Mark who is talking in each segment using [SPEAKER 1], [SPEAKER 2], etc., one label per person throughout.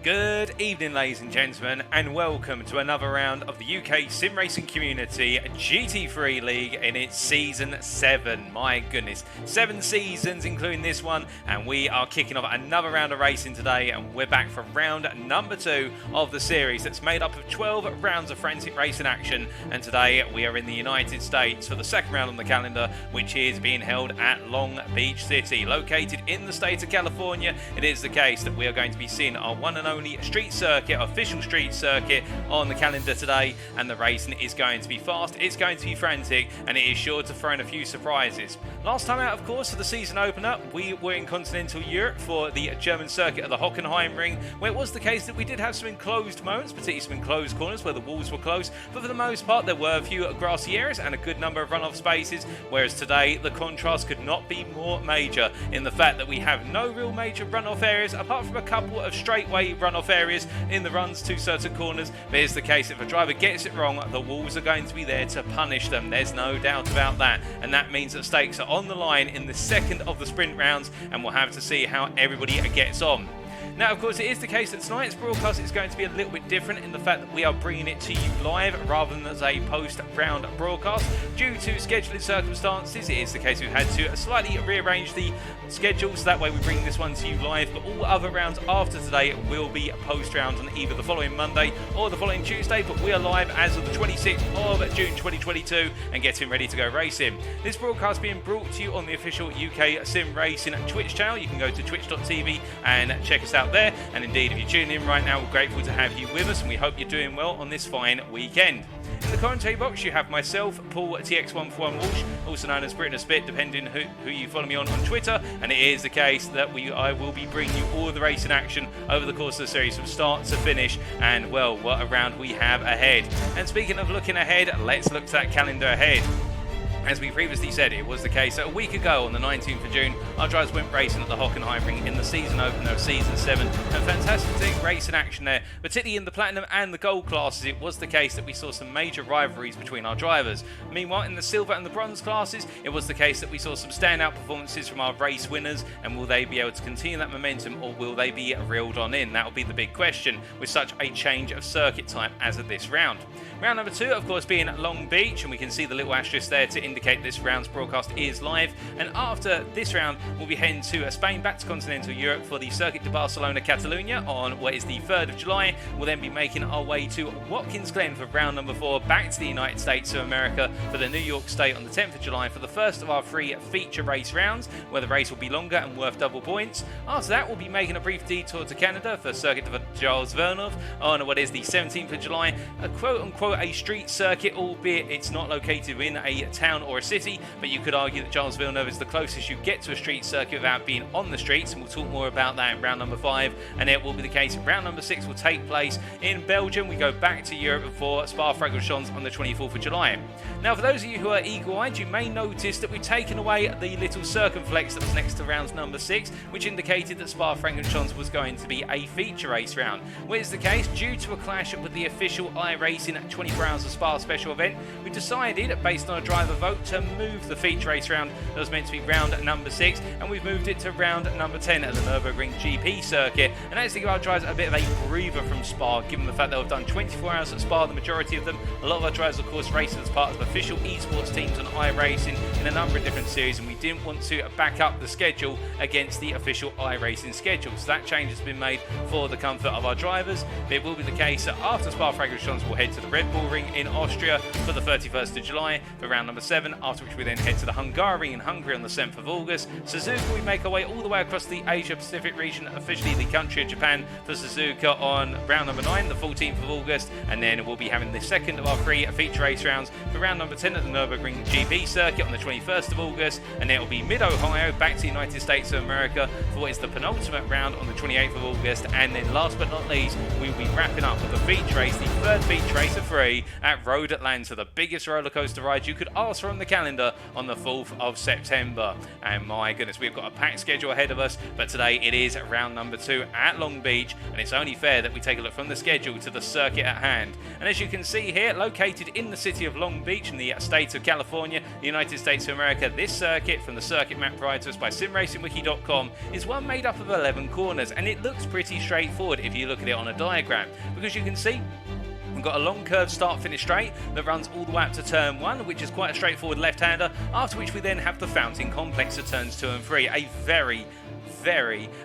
[SPEAKER 1] Good evening, ladies and gentlemen, and welcome to another round of the UK Sim Racing Community GT3 League in its Season 7. My goodness, 7 seasons including this one, and we are kicking off another round of racing today, and we're back for round number 2 of the series that's made up of 12 rounds of frantic racing action, and today we are in the United States for the second round on the calendar, which is being held at Long Beach City. Located in the state of California, it is the case that we are going to be seeing our one and only street circuit, official street circuit on the calendar today, and the racing is going to be fast, it's going to be frantic, and it is sure to throw in a few surprises. Last time out, of course, for the season opener, we were in continental Europe for the German circuit of the Hockenheimring, where it was the case that we did have some enclosed moments, particularly some enclosed corners where the walls were close, but for the most part there were a few grassy areas and a good number of runoff spaces, whereas today the contrast could not be more major in the fact that we have no real major runoff areas apart from a couple of straightaway runoff areas in the runs to certain corners. But it's the case if a driver gets it wrong, the walls are going to be there to punish them. There's no doubt about that, and that means that stakes are on the line in the second of the sprint rounds, and we'll have to see how everybody gets on. Now, of course, it is the case that tonight's broadcast is going to be a little bit different in the fact that we are bringing it to you live rather than as a post-round broadcast. Due to scheduling circumstances, it is the case we've had to slightly rearrange the schedule, so that way we bring this one to you live, but all other rounds after today will be post-round on either the following Monday or the following Tuesday, but we are live as of the 26th of June 2022 and getting ready to go racing. This broadcast being brought to you on the official UK Sim Racing Twitch channel. You can go to twitch.tv and check us out there, and indeed if you're tuning in right now, we're grateful to have you with us, and we hope you're doing well on this fine weekend. In the commentary box you have myself, Paul TX141 Walsh, also known as Britain a Spit, depending who you follow me on Twitter, and it is the case that I will be bringing you all the racing action over the course of the series from start to finish, and well, what a round we have ahead. And speaking of looking ahead, let's look to that calendar ahead. As we previously said, it was the case that a week ago on the 19th of June, our drivers went racing at the Hockenheimring in the season opener of Season 7, and fantastic racing action there, particularly in the Platinum and the Gold classes. It was the case that we saw some major rivalries between our drivers. Meanwhile, in the Silver and the Bronze classes, it was the case that we saw some standout performances from our race winners, and will they be able to continue that momentum, or will they be reeled on in? That will be the big question with such a change of circuit type as of this round. Round number 2, of course, being Long Beach, and we can see the little asterisk there to indicate this round's broadcast is live. And after this round, we'll be heading to Spain, back to continental Europe for the Circuit de Barcelona Catalunya on what is the 3rd of July. We'll then be making our way to Watkins Glen for round number 4, back to the United States of America for the New York State on the 10th of July for the first of our 3 feature race rounds, where the race will be longer and worth double points. After that, we'll be making a brief detour to Canada for Circuit de Charles Villeneuve on what is the 17th of July, a quote-unquote a street circuit, albeit it's not located in a town or a city, but you could argue that Charles Villeneuve is the closest you get to a street circuit without being on the streets, and we'll talk more about that in round number 5. And it will be the case round number 6 will take place in Belgium. We go back to Europe before Spa-Francorchamps on the 24th of July. Now, for those of you who are eagle-eyed, you may notice that we've taken away the little circumflex that was next to round number 6, which indicated that Spa-Francorchamps was going to be a feature race round. Which is the case due to a clash with the official iRacing 24 Hours of Spa special event. We decided, based on a driver vote, to move the feature race round that was meant to be round number 6, and we've moved it to round number 10 at the Nürburgring GP circuit, and that's to give our drivers a bit of a breather from Spa, given the fact that they've done 24 hours at Spa, the majority of them. A lot of our drivers, of course, racing as part of official esports teams on iRacing in a number of different series, and we didn't want to back up the schedule against the official iRacing schedule, so that change has been made for the comfort of our drivers. But it will be the case that after Spa-Francorchamps we'll head to the Red Bull Ring in Austria for the 31st of July for round number 7, after which we then head to the Hungaroring in Hungary on the 7th of August. Suzuka, we make our way all the way across the Asia Pacific region, officially the country of Japan, for Suzuka on round number 9, the 14th of August, and then we'll be having the second of our 3 feature race rounds for round number 10 at the Nürburgring GP circuit on the 21st of August, and then it will be mid-Ohio back to the United States of America for what is the penultimate round on the 28th of August, and then last but not least, we'll be wrapping up with the feature race, the 3rd feature race of 3 at Road Atlanta, the biggest roller coaster ride you could ask for on the calendar on the 4th of September. And my goodness, we've got a packed schedule ahead of us, but today it is round number 2 at Long Beach, and it's only fair that we take a look from the schedule to the circuit at hand. And as you can see here, located in the city of Long Beach in the state of California, the United States of America, this circuit from the circuit map provided to us by simracingwiki.com is one made up of 11 corners, and it looks pretty straightforward if you look at it on a diagram, because you can see we've got a long curved start-finish straight that runs all the way up to turn 1, which is quite a straightforward left-hander, after which we then have the fountain complex at turns 2 and 3, a very,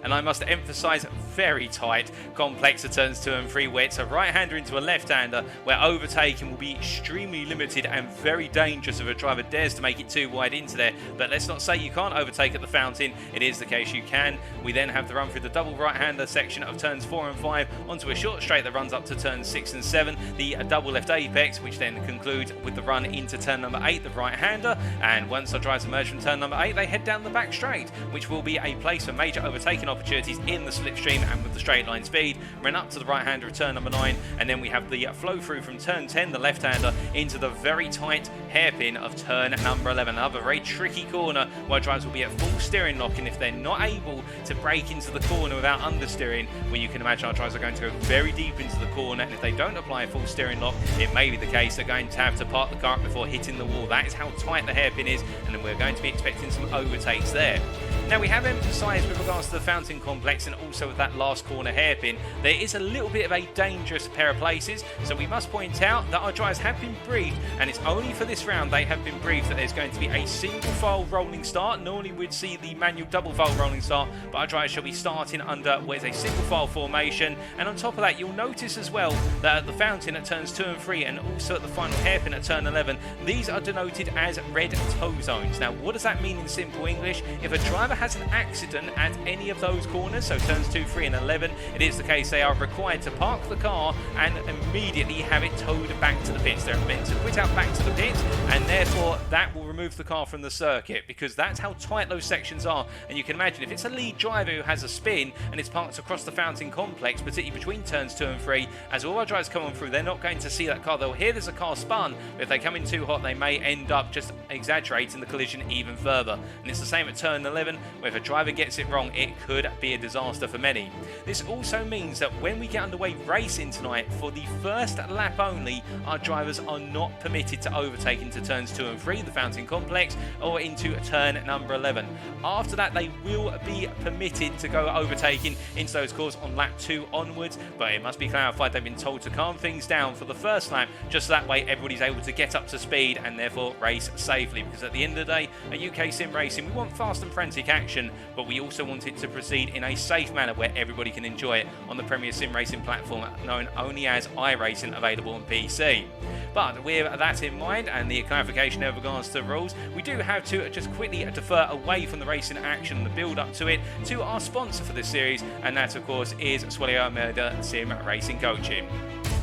[SPEAKER 1] and I must emphasize, very tight complex of turns 2 and 3, where it's a right-hander into a left-hander, where overtaking will be extremely limited and very dangerous if a driver dares to make it too wide into there. But let's not say you can't overtake at the fountain, it is the case you can. We then have the run through the double right-hander section of turns 4 and 5 onto a short straight that runs up to turns 6 and 7, the double left apex, which then concludes with the run into turn number 8, the right-hander. And once our drivers emerge from turn number 8, they head down the back straight, which will be a place for major overtaking opportunities in the slipstream and with the straight line speed. Run up to the right hander of turn number 9, and then we have the flow through from turn 10, the left hander, into the very tight hairpin of turn number 11. Another very tricky corner where drivers will be at full steering lock, and if they're not able to brake into the corner without understeering, well, you can imagine our drivers are going to go very deep into the corner, and if they don't apply a full steering lock, it may be the case they're going to have to park the car up before hitting the wall. That is how tight the hairpin is, and then we're going to be expecting some overtakes there. Now, we have emphasised with regards to the fountain complex and also with that last corner hairpin, there is a little bit of a dangerous pair of places, so we must point out that our drivers have been briefed, and it's only for this round they have been briefed that there's going to be a single file rolling start. Normally we'd see the manual double file rolling start, but our drivers shall be starting under where's a single file formation. And on top of that, you'll notice as well that at the fountain at turns 2 and 3 and also at the final hairpin at turn 11, these are denoted as red toe zones. Now, what does that mean in simple English? If a driver has an accident at any of those corners, so turns 2, 3 and 11, it is the case they are required to park the car and immediately have it towed back to the pits. They're meant to quit out back to the pits, and therefore that will remove the car from the circuit, because that's how tight those sections are. And you can imagine if it's a lead driver who has a spin and it's parked across the fountain complex, particularly between turns 2 and 3, as all our drivers come on through, they're not going to see that car. They'll hear there's a car spun, but if they come in too hot, they may end up just exaggerating the collision even further. And it's the same at turn 11, where if a driver gets it wrong, it could be a disaster for many. This also means that when we get underway racing tonight, for the first lap only, our drivers are not permitted to overtake into turns 2 and 3, the fountain complex, or into turn number 11. After that, they will be permitted to go overtaking into those cars on lap 2 onwards, but it must be clarified they've been told to calm things down for the first lap, just so that way everybody's able to get up to speed and therefore race safely. Because at the end of the day, at UK Sim Racing, we want fast and frantic action, but we also want it to proceed in a safe manner where everybody can enjoy it on the premier sim racing platform known only as iRacing, available on PC. But with that in mind and the clarification in regards to the rules, we do have to just quickly defer away from the racing action and the build up to it to our sponsor for this series, and that of course is Suelio Almeida Sim Racing Coaching.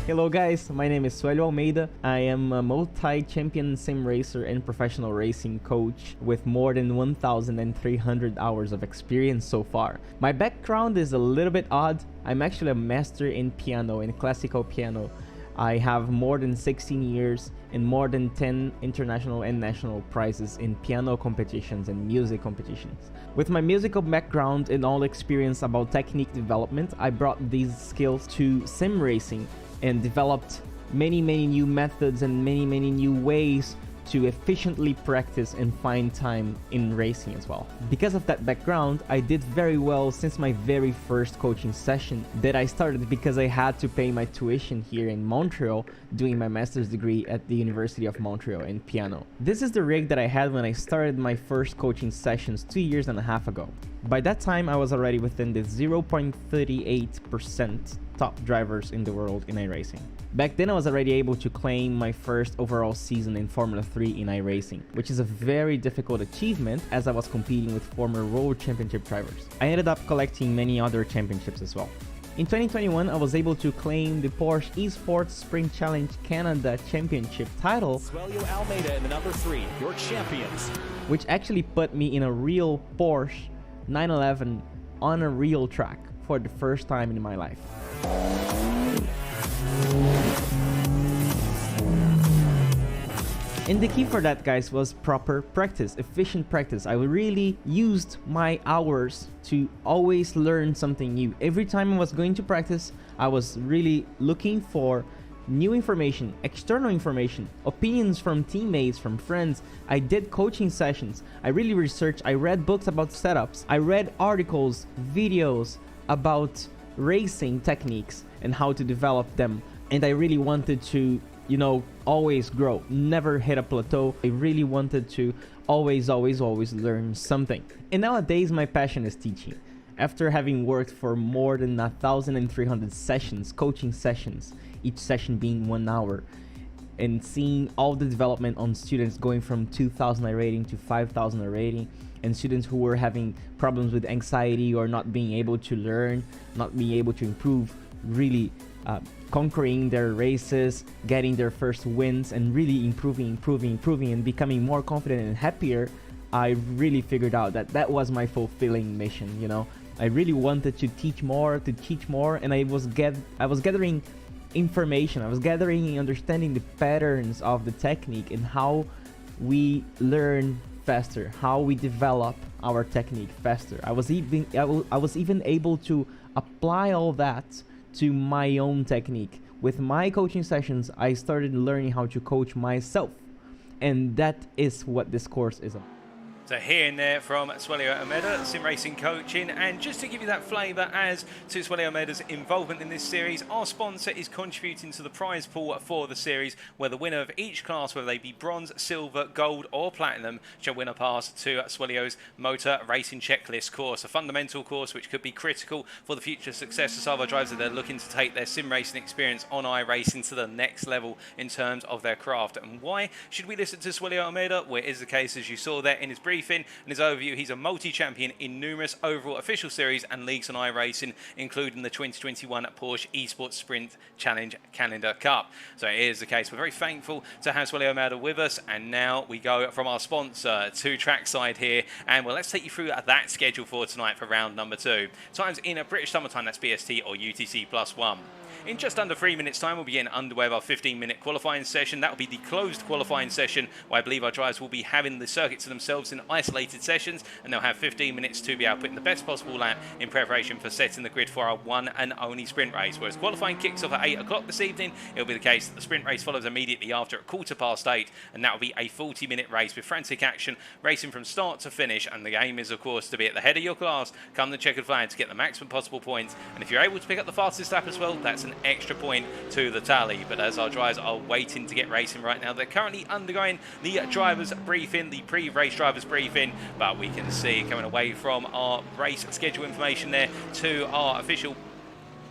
[SPEAKER 2] Hello guys, my name is Suelio Almeida. I am a multi-champion sim racer and professional racing coach with more than 1,300 hours of experience so far. My background is a little bit odd. I'm actually a master in piano, in classical piano. I have more than 16 years and more than 10 international and national prizes in piano competitions and music competitions. With my musical background and all experience about technique development, I brought these skills to sim racing and developed many new methods and many new ways to efficiently practice and find time in racing as well. Because of that background, I did very well since my very first coaching session that I started because I had to pay my tuition here in Montreal doing my master's degree at the University of Montreal in piano. This is the rig that I had when I started my first coaching sessions 2.5 years ago. By that time, I was already within the 0.38% top drivers in the world in iRacing. Back then, I was already able to claim my first overall season in Formula 3 in iRacing, which is a very difficult achievement as I was competing with former World Championship drivers. I ended up collecting many other championships as well. In 2021, I was able to claim the Porsche Esports Spring Challenge Canada Championship title,
[SPEAKER 3] Suelio Almeida in the number 3, your champions,
[SPEAKER 2] which actually put me in a real Porsche 911 on a real track for the first time in my life. And the key for that, guys, was proper practice, efficient practice. I really used my hours to always learn something new. Every time I was going to practice, I was really looking for new information, external information, opinions from teammates, from friends. I did coaching sessions. I really researched. I read books about setups. I read articles, videos about racing techniques and how to develop them. And I really wanted to, you know, always grow, never hit a plateau. I really wanted to always learn something. And nowadays my passion is teaching. After having worked for more than 1,300 sessions, coaching sessions, each session being 1 hour, and seeing all the development on students going from 2,000 rating to 5,000 rating, and students who were having problems with anxiety or not being able to learn, not being able to improve, really conquering their races, getting their first wins, and really improving and becoming more confident and happier, I really figured out that that was my fulfilling mission, you know. I really wanted to teach more, and I was gathering information. I was gathering and understanding the patterns of the technique and how we learn faster, how we develop our technique faster. I was even able to apply all that to my own technique. With my coaching sessions, I started learning how to coach myself, and that is what this course is about.
[SPEAKER 1] So hearing there from Suelio Almeida, sim racing coaching, and just to give you that flavour as to Suelio Almeida's involvement in this series, our sponsor is contributing to the prize pool for the series, where the winner of each class, whether they be bronze, silver, gold or platinum, shall win a pass to Suelio's Motor Racing Checklist course, a fundamental course which could be critical for the future success of some of our drivers that are looking to take their sim racing experience on iRacing to the next level in terms of their craft. And why should we listen to Suelio Almeida? Well, it is the case, as you saw there in his briefing and his overview, he's a multi-champion in numerous overall official series and leagues on iRacing, including the 2021 Porsche Esports Sprint Challenge Calendar Cup. So it is the case. We're very thankful to have Suelio Almeida with us, and now we go from our sponsor to trackside here, and well, let's take you through that schedule for tonight for round number 2. Times in a British summertime, that's BST or UTC +1. In just under 3 minutes time, we'll be getting underway with our 15-minute qualifying session. That will be the closed qualifying session, where I believe our drivers will be having the circuit to themselves in isolated sessions, and they'll have 15 minutes to be able to put in the best possible lap in preparation for setting the grid for our one and only sprint race. Whereas qualifying kicks off at 8 o'clock this evening, it'll be the case that the sprint race follows immediately after at 8:15, and that will be a 40-minute race with frantic action, racing from start to finish. And the aim is, of course, to be at the head of your class, come the checkered flag, to get the maximum possible points. And if you're able to pick up the fastest lap as well, that's an extra point to the tally. But as our drivers are waiting to get racing right now, they're currently undergoing the drivers briefing, the pre-race drivers briefing. But we can see, coming away from our race schedule information there to our official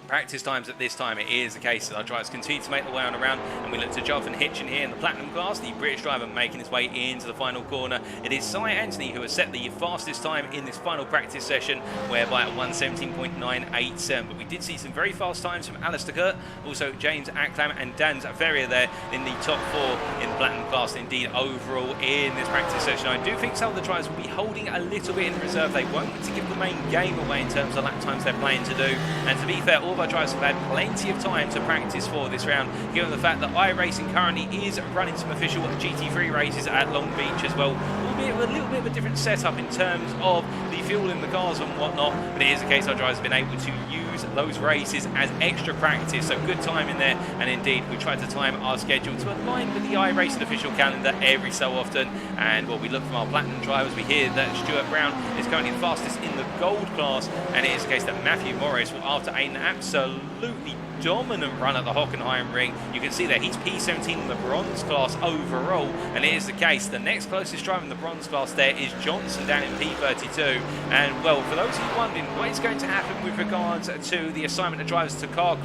[SPEAKER 1] practice times at this time, it is the case that our drivers continue to make their way on around, and we look to Jonathan Hitchin here in the platinum class, the British driver making his way into the final corner. It is Si Anthony who has set the fastest time in this final practice session, whereby at 1:17.987. But we did see some very fast times from Alistair Kurt, also James Acklam and Dan Zaveria there in the top 4 in the platinum class. Indeed, overall in this practice session, I do think some of the drivers will be holding a little bit in reserve. They won't get to give the main game away in terms of lap times they're planning to do. And to be fair, all of our drivers have had plenty of time to practice for this round, given the fact that iRacing currently is running some official GT3 races at Long Beach as well, albeit with a little bit of a different setup in terms of the fuel in the cars and whatnot. But it is the case our drivers have been able to use those races as extra practice, so good time in there. And indeed, we tried to time our schedule to align with the iRacing official calendar every so often. And what we look from our platinum drivers, we hear that Stuart Brown is currently the fastest in the gold class, and it is the case that Matthew Morris will, after an absolutely dominant run at the Hockenheim ring, you can see that he's P17 in the bronze class overall, and it is the case the next closest driver in the bronze class there is Johnson down in P32. And well, for those of you wondering what is going to happen with regards to the assignment of drivers to car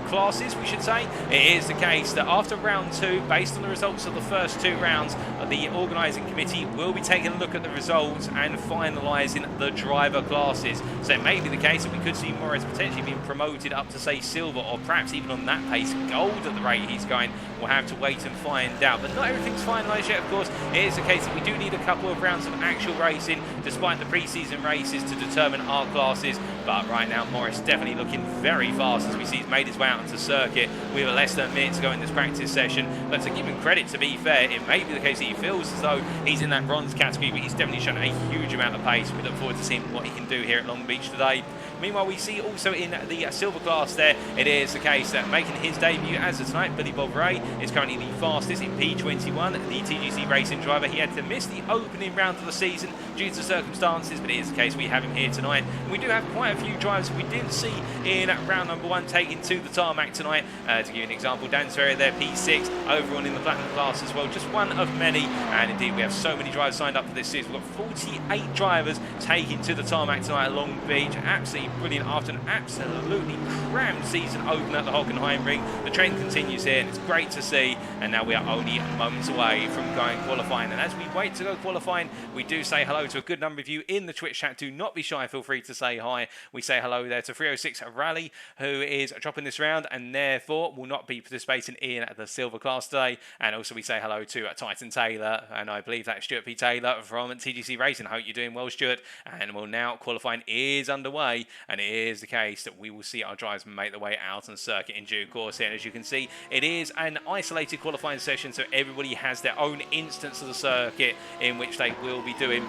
[SPEAKER 1] classes, we should say, it is the case that after round 2, based on the results of the first 2 rounds, the organising committee will be taking a look at the results and finalising the driver classes. So it may be the case that we could see Morris potentially being promoted up to, say, silver, or perhaps even on that pace gold at the rate he's going. We'll have to wait and find out. But not everything's finalised yet, of course. It is the case that we do need a couple of rounds of actual racing, despite the pre-season races, to determine our classes. But But right now, Morris definitely looking very fast as we see he's made his way out onto circuit with less than a minute to go in this practice session. But to give him credit, to be fair, it may be the case that he feels as though he's in that bronze category, but he's definitely shown a huge amount of pace. We look forward to seeing what he can do here at Long Beach today. Meanwhile, we see also in the silver class there, it is the case that making his debut as of tonight, Billy Bob Ray is currently the fastest in P21, the TGC racing driver. He had to miss the opening round of the season due to circumstances, but it is the case we have him here tonight. And we do have quite a few drivers we didn't see in round number 1 taking to the tarmac tonight. To give you an example, Dan Sverre there, P6, overall in the platinum class as well, just one of many. And indeed, we have so many drivers signed up for this season. We've got 48 drivers taking to the tarmac tonight at Long Beach. Absolutely brilliant after an absolutely crammed season opener at the Hockenheim Ring. The trend continues here, and it's great to see. And now we are only moments away from going qualifying. And as we wait to go qualifying, we do say hello to a good number of you in the Twitch chat. Do not be shy, feel free to say hi. We say hello there to 306 Rally, who is dropping this round and therefore will not be participating in the silver class today. And also we say hello to Titan Taylor, and I believe that's Stuart P. Taylor from TGC Racing. I hope you're doing well, Stuart. And well, now qualifying is underway, and it is the case that we will see our drivers make their way out on circuit in due course here. And as you can see, it is an isolated qualifying session, so everybody has their own instance of the circuit in which they will be doing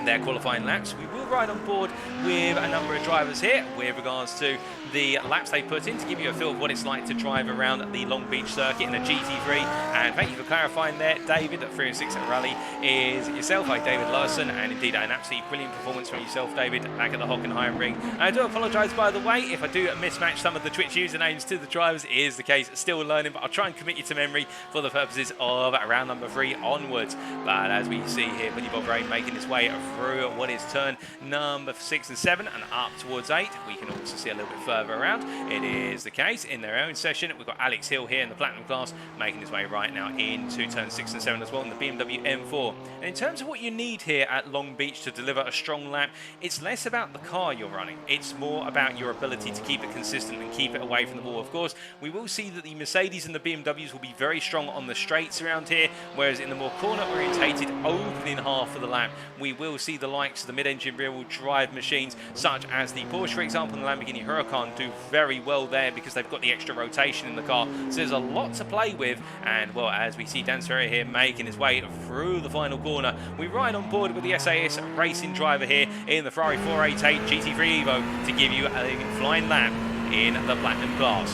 [SPEAKER 1] their qualifying laps. We will ride on board with a number of drivers here with regards to the laps they put in to give you a feel of what it's like to drive around the Long Beach circuit in a GT3. And thank you for clarifying there, David, at 306 at Rally is yourself, like David Larson, and indeed an absolutely brilliant performance from yourself, David, back at the Hockenheim Ring. And I do apologise, by the way, if I do mismatch some of the Twitch usernames to the drivers. It is the case, still learning, but I'll try and commit you to memory for the purposes of round number 3 onwards. But as we see here, Billy Bob Ray making his way through what is turn number 6 and 7 and up towards 8. We can also see a little bit further around. It is the case in their own session. We've got Alex Hill here in the platinum class making his way right now into turn 6 and 7 as well in the BMW M4. And in terms of what you need here at Long Beach to deliver a strong lap, it's less about the car you're running. It's more about your ability to keep it consistent and keep it away from the wall. Of course, we will see that the Mercedes and the BMWs will be very strong on the straights around here, whereas in the more corner-orientated opening half of the lap, we will see the likes of the mid-engine rear-wheel drive machines, such as the Porsche, for example, and the Lamborghini Huracan, do very well there because they've got the extra rotation in the car. So there's a lot to play with. And, well, as we see Dan Sverre here making his way through the final corner, we ride on board with the SAS racing driver here in the Ferrari 488 GT3 Evo to give you a flying lap in the platinum class.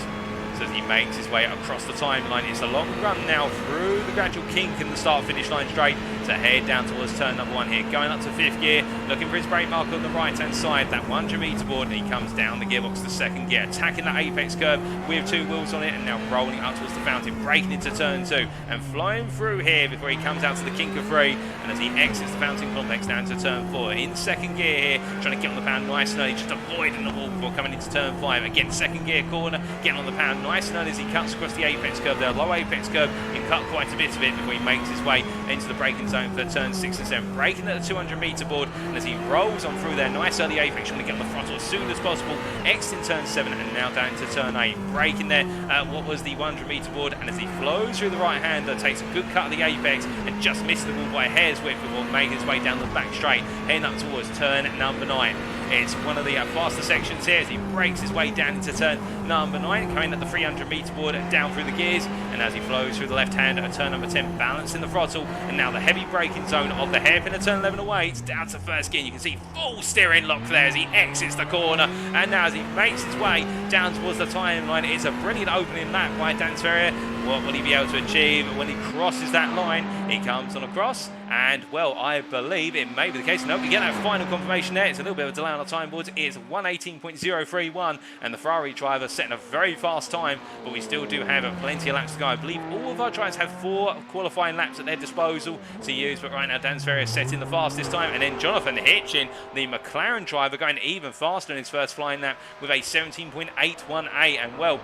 [SPEAKER 1] So as he makes his way across the timeline, it's a long run now through the gradual kink in the start-finish line straight to head down towards turn number 1 here. Going up to 5th gear, looking for his brake marker on the right-hand side, that 100-meter board, and he comes down the gearbox to 2nd gear, attacking that apex curve with 2 wheels on it, and now rolling up towards the fountain, braking into turn 2, and flying through here before he comes out to the kink of 3, and as he exits the fountain complex down to turn 4, in 2nd gear here, trying to get on the pound nice and early, just avoiding the wall before coming into turn 5. Again, 2nd gear corner, getting on the pound nice and early as he cuts across the apex curve there, low apex curve, he can cut quite a bit of it before he makes his way into the braking zone for turn 6 and 7, braking at the 200-meter board, and as he rolls on through there, nice early apex, trying to get on the throttle as soon as possible, exiting turn 7 and now down to turn 8, braking there at what was the 100-meter board, and as he flows through the right-hander, takes a good cut of the apex and just misses the wall by a hair's width before making his way down the back straight, heading up towards turn number 9. It's one of the faster sections here as he breaks his way down into turn number 9, coming at the 300-meter board and down through the gears, and as he flows through the left hand at turn number 10, balancing the throttle, and now the heavy braking zone of the hairpin at turn 11 away, it's down to 1st gear. You can see full steering lock there as he exits the corner, and now as he makes his way down towards the timeline, it's a brilliant opening lap by Dan Sverre. What will he be able to achieve when he crosses that line? He comes on across, and, well, I believe it may be the case. No, we get that final confirmation there. It's a little bit of a delay on the time boards. It is 1:18.031, and the Ferrari driver setting a very fast time, but we still do have plenty of laps to go. I believe all of our drivers have 4 qualifying laps at their disposal to use, but right now Dan Sverre is setting the fastest time, and then Jonathan Hitchin, the McLaren driver, going even faster in his first flying lap with a 17.818, and, well,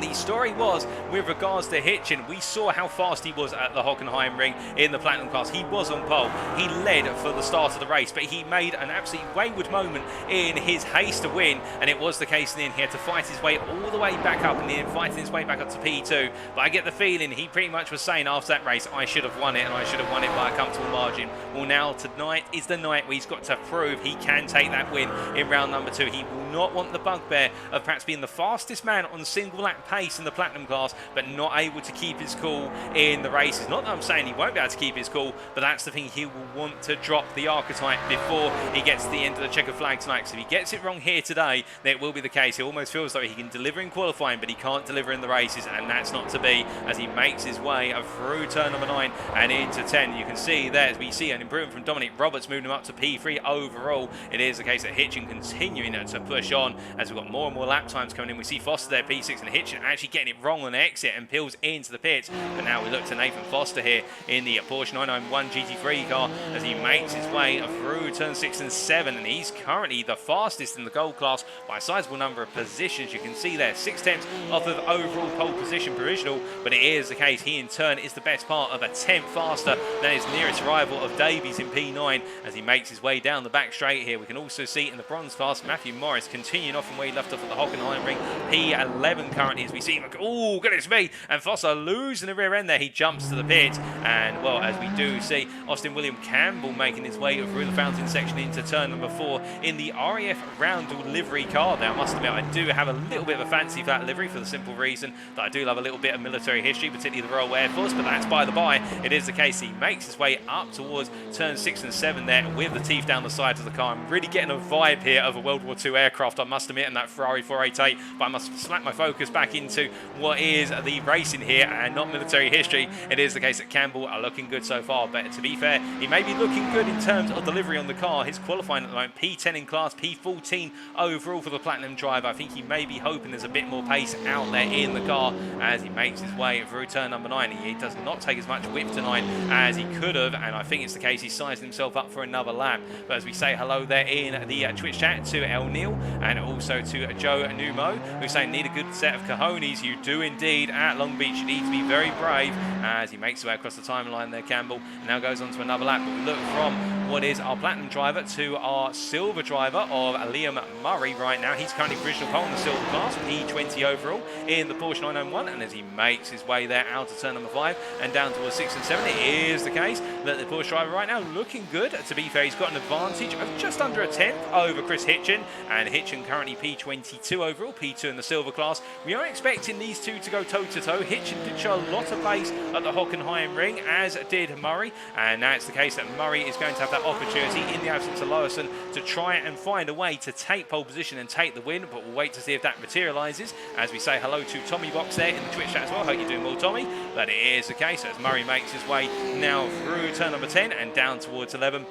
[SPEAKER 1] The story was, with regards to Hitchin, we saw how fast he was at the Hockenheim Ring in the Platinum class. He was on pole. He led for the start of the race, but he made an absolutely wayward moment in his haste to win, and it was the case in the end. He had to fight his way all the way back up, and then fighting his way back up to P2. But I get the feeling he pretty much was saying after that race, I should have won it, and I should have won it by a comfortable margin. Well, now tonight is the night where he's got to prove he can take that win in round number 2. He will not want the bugbear of perhaps being the fastest man on single lap pace in the Platinum class, but not able to keep his cool in the races. Not that I'm saying he won't be able to keep his cool, but that's the thing. He will want to drop the archetype before he gets to the end of the checker flag tonight. So if he gets it wrong here today, then it will be the case. He almost feels like he can deliver in qualifying, but he can't deliver in the races, and that's not to be, as he makes his way through turn number 9 and into 10. You can see there, as we see an improvement from Dominic Roberts, moving him up to P3 overall. It is the case that Hitchin continuing to push on as we've got more and more lap times coming in. We see Foster there, P6, and Hitchin actually getting it wrong on exit and peels into the pits. But now we look to Nathan Foster here in the Porsche 991 GT3 car as he makes his way through turn 6 and 7, and he's currently the fastest in the gold class by a sizable number of positions. You can see there 6/10 off of overall pole position provisional, but it is the case he in turn is the best part of a 10th faster than his nearest rival of Davies in P9 as he makes his way down the back straight here. We can also see in the bronze class Matthew Morris continuing off from where he left off at the Hockenheim Ring, P11 currently, as we see him. Oh, goodness me, and Foster losing the rear end there. He jumps to the pit, and well, as we do see Austin William Campbell making his way through the fountain section into turn number 4 in the RAF Roundel livery car. Now I must admit I do have a little bit of a fancy for that livery for the simple reason that I do love a little bit of military history, particularly the Royal Air Force, but that's by the by. It is the case he makes his way up towards turn 6 and 7 there with the teeth down the sides of the car. I'm really getting a vibe here of a World War II aircraft, I must admit, and that Ferrari 488, but I must slap my focus back into what is the racing here and not military history. It is the case that Campbell are looking good so far, but to be fair, he may be looking good in terms of delivery on the car. His qualifying at the moment, P10 in class, P14 overall for the Platinum driver. I think he may be hoping there's a bit more pace out there in the car as he makes his way through turn number 9. He does not take as much whip tonight as he could have, and I think it's the case he's sizing himself up for another lap. But as we say hello there in the Twitch chat to El Neil and also to Joe Numo, who's saying need a good set of cojones. You do indeed at Long Beach. You need to be very brave as he makes his way across the timeline there, Campbell, and now goes on to another lap. But we look from what is our Platinum driver to our Silver driver of Liam Murray right now. He's currently provisional pole in the Silver class, P20 overall in the Porsche 991, and as he makes his way there out of turn number 5 and down towards 6 and 7, it is the case that the Porsche driver right now looking good. To be fair, he's got an advantage of just under a 10th over Chris Hitchin, and Hitchin currently P22 overall, P2 in the Silver class. We are expecting these two to go toe-to-toe. Hitchin did show a lot of pace at the Hockenheim Ring, as did Murray, and now it's the case that Murray is going to have that opportunity in the absence of Lowison to try and find a way to take pole position and take the win, but we'll wait to see if that materialises. As we say hello to Tommy Box there in the Twitch chat as well. Hope you're doing well, Tommy. But it is the case as Murray makes his way now through turn number 10 and down towards 11.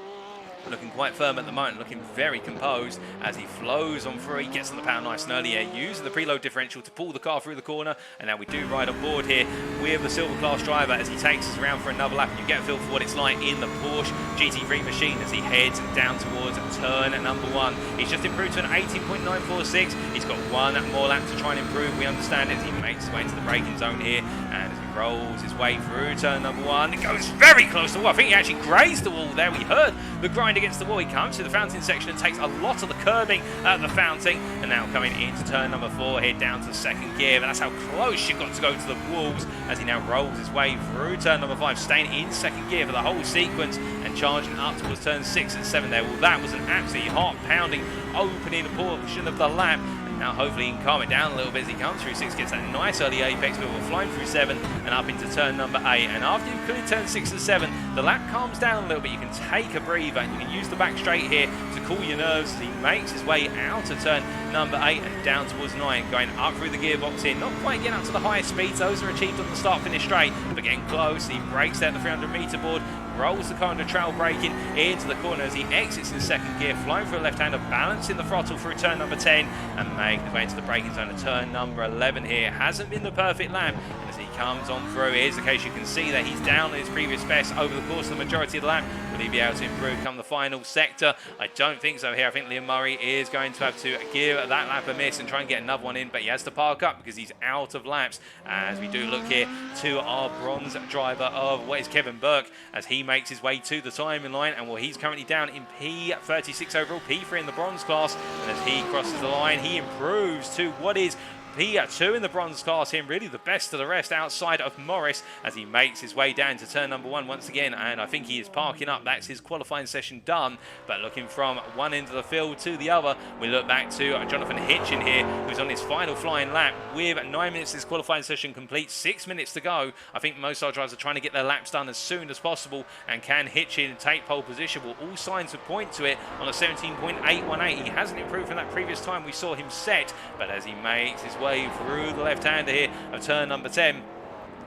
[SPEAKER 1] Looking quite firm at the moment, looking very composed as he flows on through. He gets on the power nice and early here, using the preload differential to pull the car through the corner. And now we do ride on board here with the Silver class driver as he takes us around for another lap. And you get a feel for what it's like in the Porsche GT3 machine as he heads down towards turn number 1. He's just improved to an 18.946. He's got one more lap to try and improve. We understand as he makes his way into the braking zone here, and as he rolls his way through turn number 1, it goes very close to the wall. I think he actually grazed the wall there. We heard the grind against the wall. He comes to the fountain section and takes a lot of the curbing at the fountain, and now coming into turn number 4 here down to second gear. But that's how close you've got to go to the walls as he now rolls his way through turn number 5, staying in second gear for the whole sequence and charging up towards turn 6 and 7 there. Well, that was an absolutely heart-pounding opening portion of the lap. Now hopefully he can calm it down a little bit as he comes through 6, gets that nice early apex before flying through 7 and up into turn number 8. And after you've cleared turn 6 and 7, the lap calms down a little bit. You can take a breather and you can use the back straight here to cool your nerves as he makes his way out of turn number 8 and down towards 9, going up through the gearbox here. Not quite getting up to the highest speeds. Those are achieved on the start-finish straight, but getting close. He brakes there at the 300-meter board, rolls the car under trail braking into the corner as he exits in second gear, flying through a left-hander, balancing the throttle through turn number 10 and making his way into the braking zone at turn number 11 here. Hasn't been the perfect lap, and as he comes on through. Here's the case, you can see that he's down in his previous best over the course of the majority of the lap. Will he be able to improve come the final sector? I don't think so here. I think Liam Murray is going to have to give that lap a miss and try and get another one in, but he has to park up because he's out of laps. As we do look here to our bronze driver of what is Kevin Burke, as he makes his way to the timing line, and well, he's currently down in P36 overall, P3 in the bronze class, and as he crosses the line, he improves to what is P2 in the bronze class here, really the best of the rest outside of Morris, as he makes his way down to turn number 1 once again, and I think he is parking up. That's his qualifying session done. But looking from one end of the field to the other, we look back to Jonathan Hitchin here, who's on his final flying lap with 9 minutes this qualifying session complete, 6 minutes to go. I think most of our drivers are trying to get their laps done as soon as possible, and can Hitchin take pole position? Well, all signs would point to it on a 17.818. He hasn't improved from that previous time we saw him set, but as he makes his way through the left-hander here of turn number 10,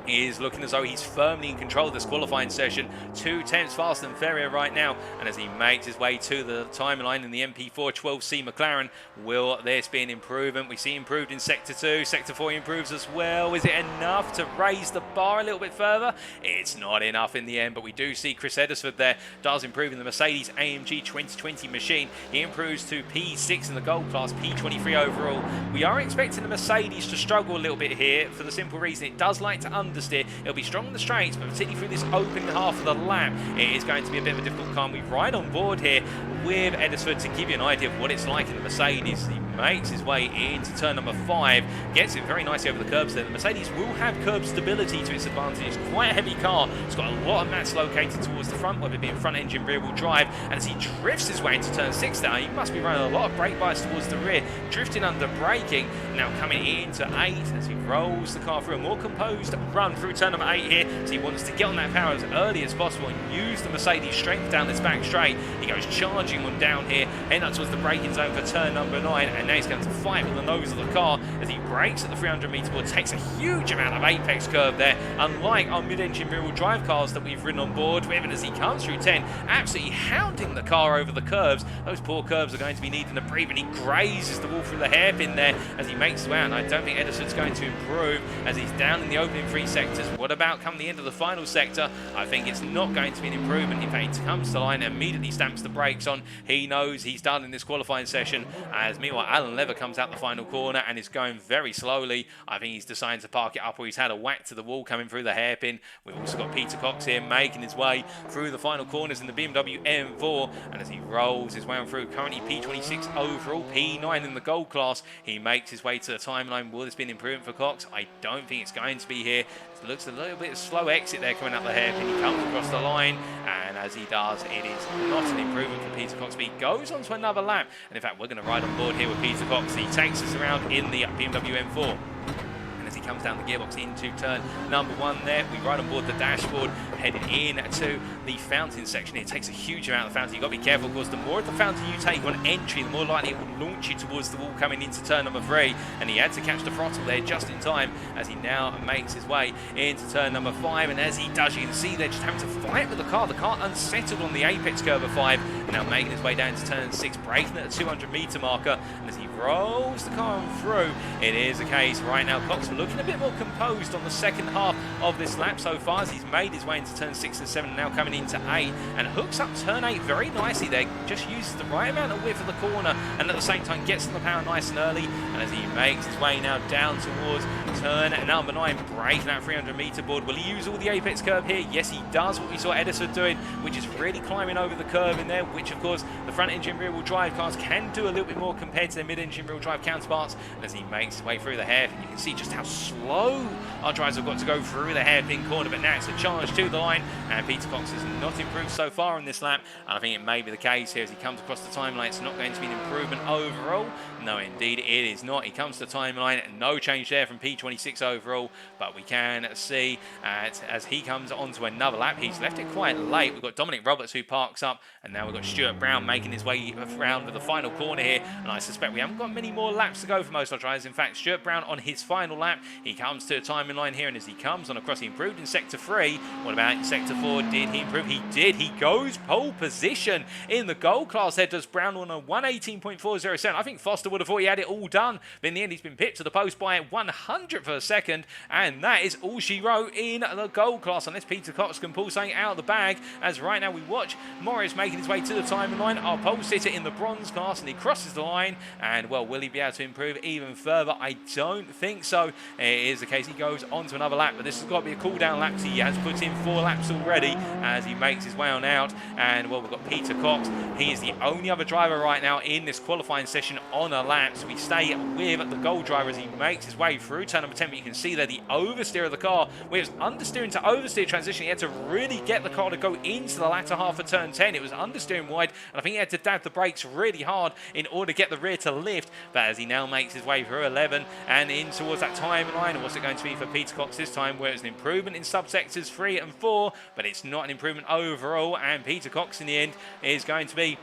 [SPEAKER 1] he is looking as though he's firmly in control of this qualifying session. 2 tenths faster than Ferrier right now. And as he makes his way to the timeline in the MP4 12C McLaren, will this be an improvement? We see improved in Sector 2. Sector 4 improves as well. Is it enough to raise the bar a little bit further? It's not enough in the end, but we do see Chris Eddersford there does improve in the Mercedes AMG 2020 machine. He improves to P6 in the gold class, P23 overall. We are expecting the Mercedes to struggle a little bit here for the simple reason it does like to understeer. It'll be strong in the straights, but particularly through this open half of the lap, it is going to be a bit of a difficult car. We ride on board here with Eddersford to give you an idea of what it's like in the Mercedes. He makes his way into turn number 5, gets it very nicely over the curbs there. The Mercedes will have curb stability to its advantage. It's quite a heavy car. It's got a lot of mats located towards the front, whether it be in front engine, rear wheel drive, and as he drifts his way into turn 6 now, he must be running a lot of brake bias towards the rear, drifting under braking, now coming into 8 as he rolls the car through a more composed run through turn number 8 here, so he wants to get on that power as early as possible and use the Mercedes strength down this back straight. He goes charging on down here, heading up towards the braking zone for turn number 9, and now he's going to fight with the nose of the car as he brakes at the 300 meter board, takes a huge amount of apex curve there, unlike our mid-engine rear-wheel drive cars that we've ridden on board with, and as he comes through 10, absolutely hounding the car over the curves. Those poor curves are going to be needing a breathe, and he grazes the wall through the hairpin there as he makes his way out, and I don't think Edderson's going to improve as he's down in the opening 3 sectors. What about come the end of the final sector? I think it's not going to be an improvement. In fact, he comes to the line and immediately stamps the brakes on. He knows he's done in this qualifying session, as meanwhile Alan Lever comes out the final corner and is going very slowly. I think he's deciding to park it up, or he's had a whack to the wall coming through the hairpin. We've also got Peter Cox here making his way through the final corners in the BMW M4, and as he rolls his way on through, currently P26 overall, P9 in the gold class, he makes his way to the timeline. Will this be an improvement for Cox? I don't think it's going to be here. It looks a little bit slow exit there coming up the hairpin. He comes across the line, and as he does, it is not an improvement for Peter Cox, but he goes on to another lap. And in fact, we're going to ride on board here with Peter Cox. He takes us around in the BMW M4. As he comes down the gearbox into turn number 1 there, we ride on board the dashboard, heading in to the fountain section. It takes a huge amount of fountain. You've got to be careful, of course. The more of the fountain you take on entry, the more likely it will launch you towards the wall coming into turn number 3. And he had to catch the throttle there just in time as he now makes his way into turn number 5. And as he does, you can see they're just having to fight with the car. The car unsettled on the apex curve of 5. Now making his way down to turn 6, braking at the 200 meter marker. And as he rolls the car on through, it is a case right now Cox looking a bit more composed on the second half of this lap so far, as he's made his way into turn 6 and 7, now coming into 8, and hooks up turn 8 very nicely there. Just uses the right amount of width of the corner, and at the same time gets on the power nice and early. And as he makes his way now down towards turn number 9, braking that 300 meter board, will he use all the apex curve here? Yes, he does. What we saw Edison doing, which is really climbing over the curve in there, which of course the front engine rear wheel drive cars can do a little bit more compared to their mid engine rear wheel drive counterparts. And as he makes his way through the hairpin, you can see just how slow our drivers have got to go through the hairpin corner, but now it's a charge to the line, and Peter Cox has not improved so far in this lap, and I think it may be the case here as he comes across the timeline. It's not going to be an improvement overall. No, indeed it is not. He comes to the timeline, no change there from P26 overall, but we can see as he comes onto another lap, he's left it quite late. We've got Dominic Roberts who parks up, and now we've got Stuart Brown making his way around to the final corner here, and I suspect we haven't got many more laps to go for most of our drivers. In fact, Stuart Brown on his final lap, he comes to a timing line here, and as he comes on across, he improved in Sector 3. What about in Sector 4? Did he improve? He did. He goes pole position in the gold class. There does Brown on a 118.407. I think Foster would have thought he had it all done, but in the end he's been pipped to the post by 100th of a second, and that is all she wrote in the gold class, unless Peter Cox can pull something out of the bag, as right now we watch Morris making his way to the timing line, our pole sitter in the bronze class, and he crosses the line, and well, will he be able to improve even further? I don't think so. It is the case he goes on to another lap, but this has got to be a cool down lap. He has put in 4 laps already as he makes his way on out, and well, we've got Peter Cox. He is the only other driver right now in this qualifying session on a lap, so we stay with the gold driver as he makes his way through turn number 10, but you can see there the oversteer of the car, where it was understeering to oversteer transition. He had to really get the car to go into the latter half of turn 10. It was understeering wide, and I think he had to dab the brakes really hard in order to get the rear to lift, but as he now makes his way through 11 and in towards that time line, what's it going to be for Peter Cox this time, where it's an improvement in subsectors 3 and 4, but it's not an improvement overall, and Peter Cox in the end is going to be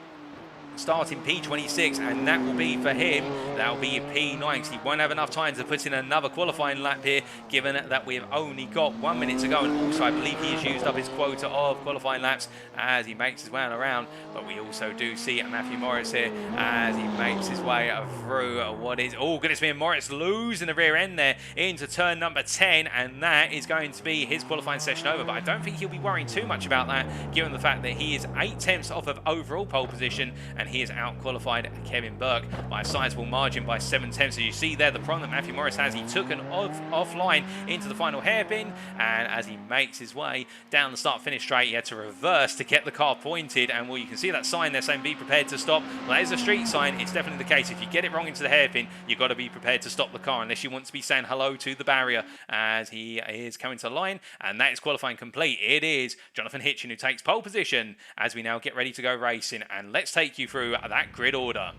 [SPEAKER 1] starting P26, and that will be for him, that will be P9, because he won't have enough time to put in another qualifying lap here, given that we have only got 1 minute to go, and also I believe he has used up his quota of qualifying laps as he makes his way around. But we also do see Matthew Morris here as he makes his way through what is, oh goodness me, Morris losing the rear end there into turn number 10, and that is going to be his qualifying session over. But I don't think he'll be worrying too much about that, given the fact that he is 8 tenths off of overall pole position, and he has out-qualified Kevin Burke by a sizable margin by 7 tenths. So you see there the problem that Matthew Morris has. He took an offline into the final hairpin, and as he makes his way down the start-finish straight, he had to reverse to get the car pointed, and well, you can see that sign there saying be prepared to stop. Well, that is a street sign. It's definitely the case. If you get it wrong into the hairpin, you've got to be prepared to stop the car, unless you want to be saying hello to the barrier as he is coming to line, and that is qualifying complete. It is Jonathan Hitchin who takes pole position as we now get ready to go racing, and let's take you through that grid order.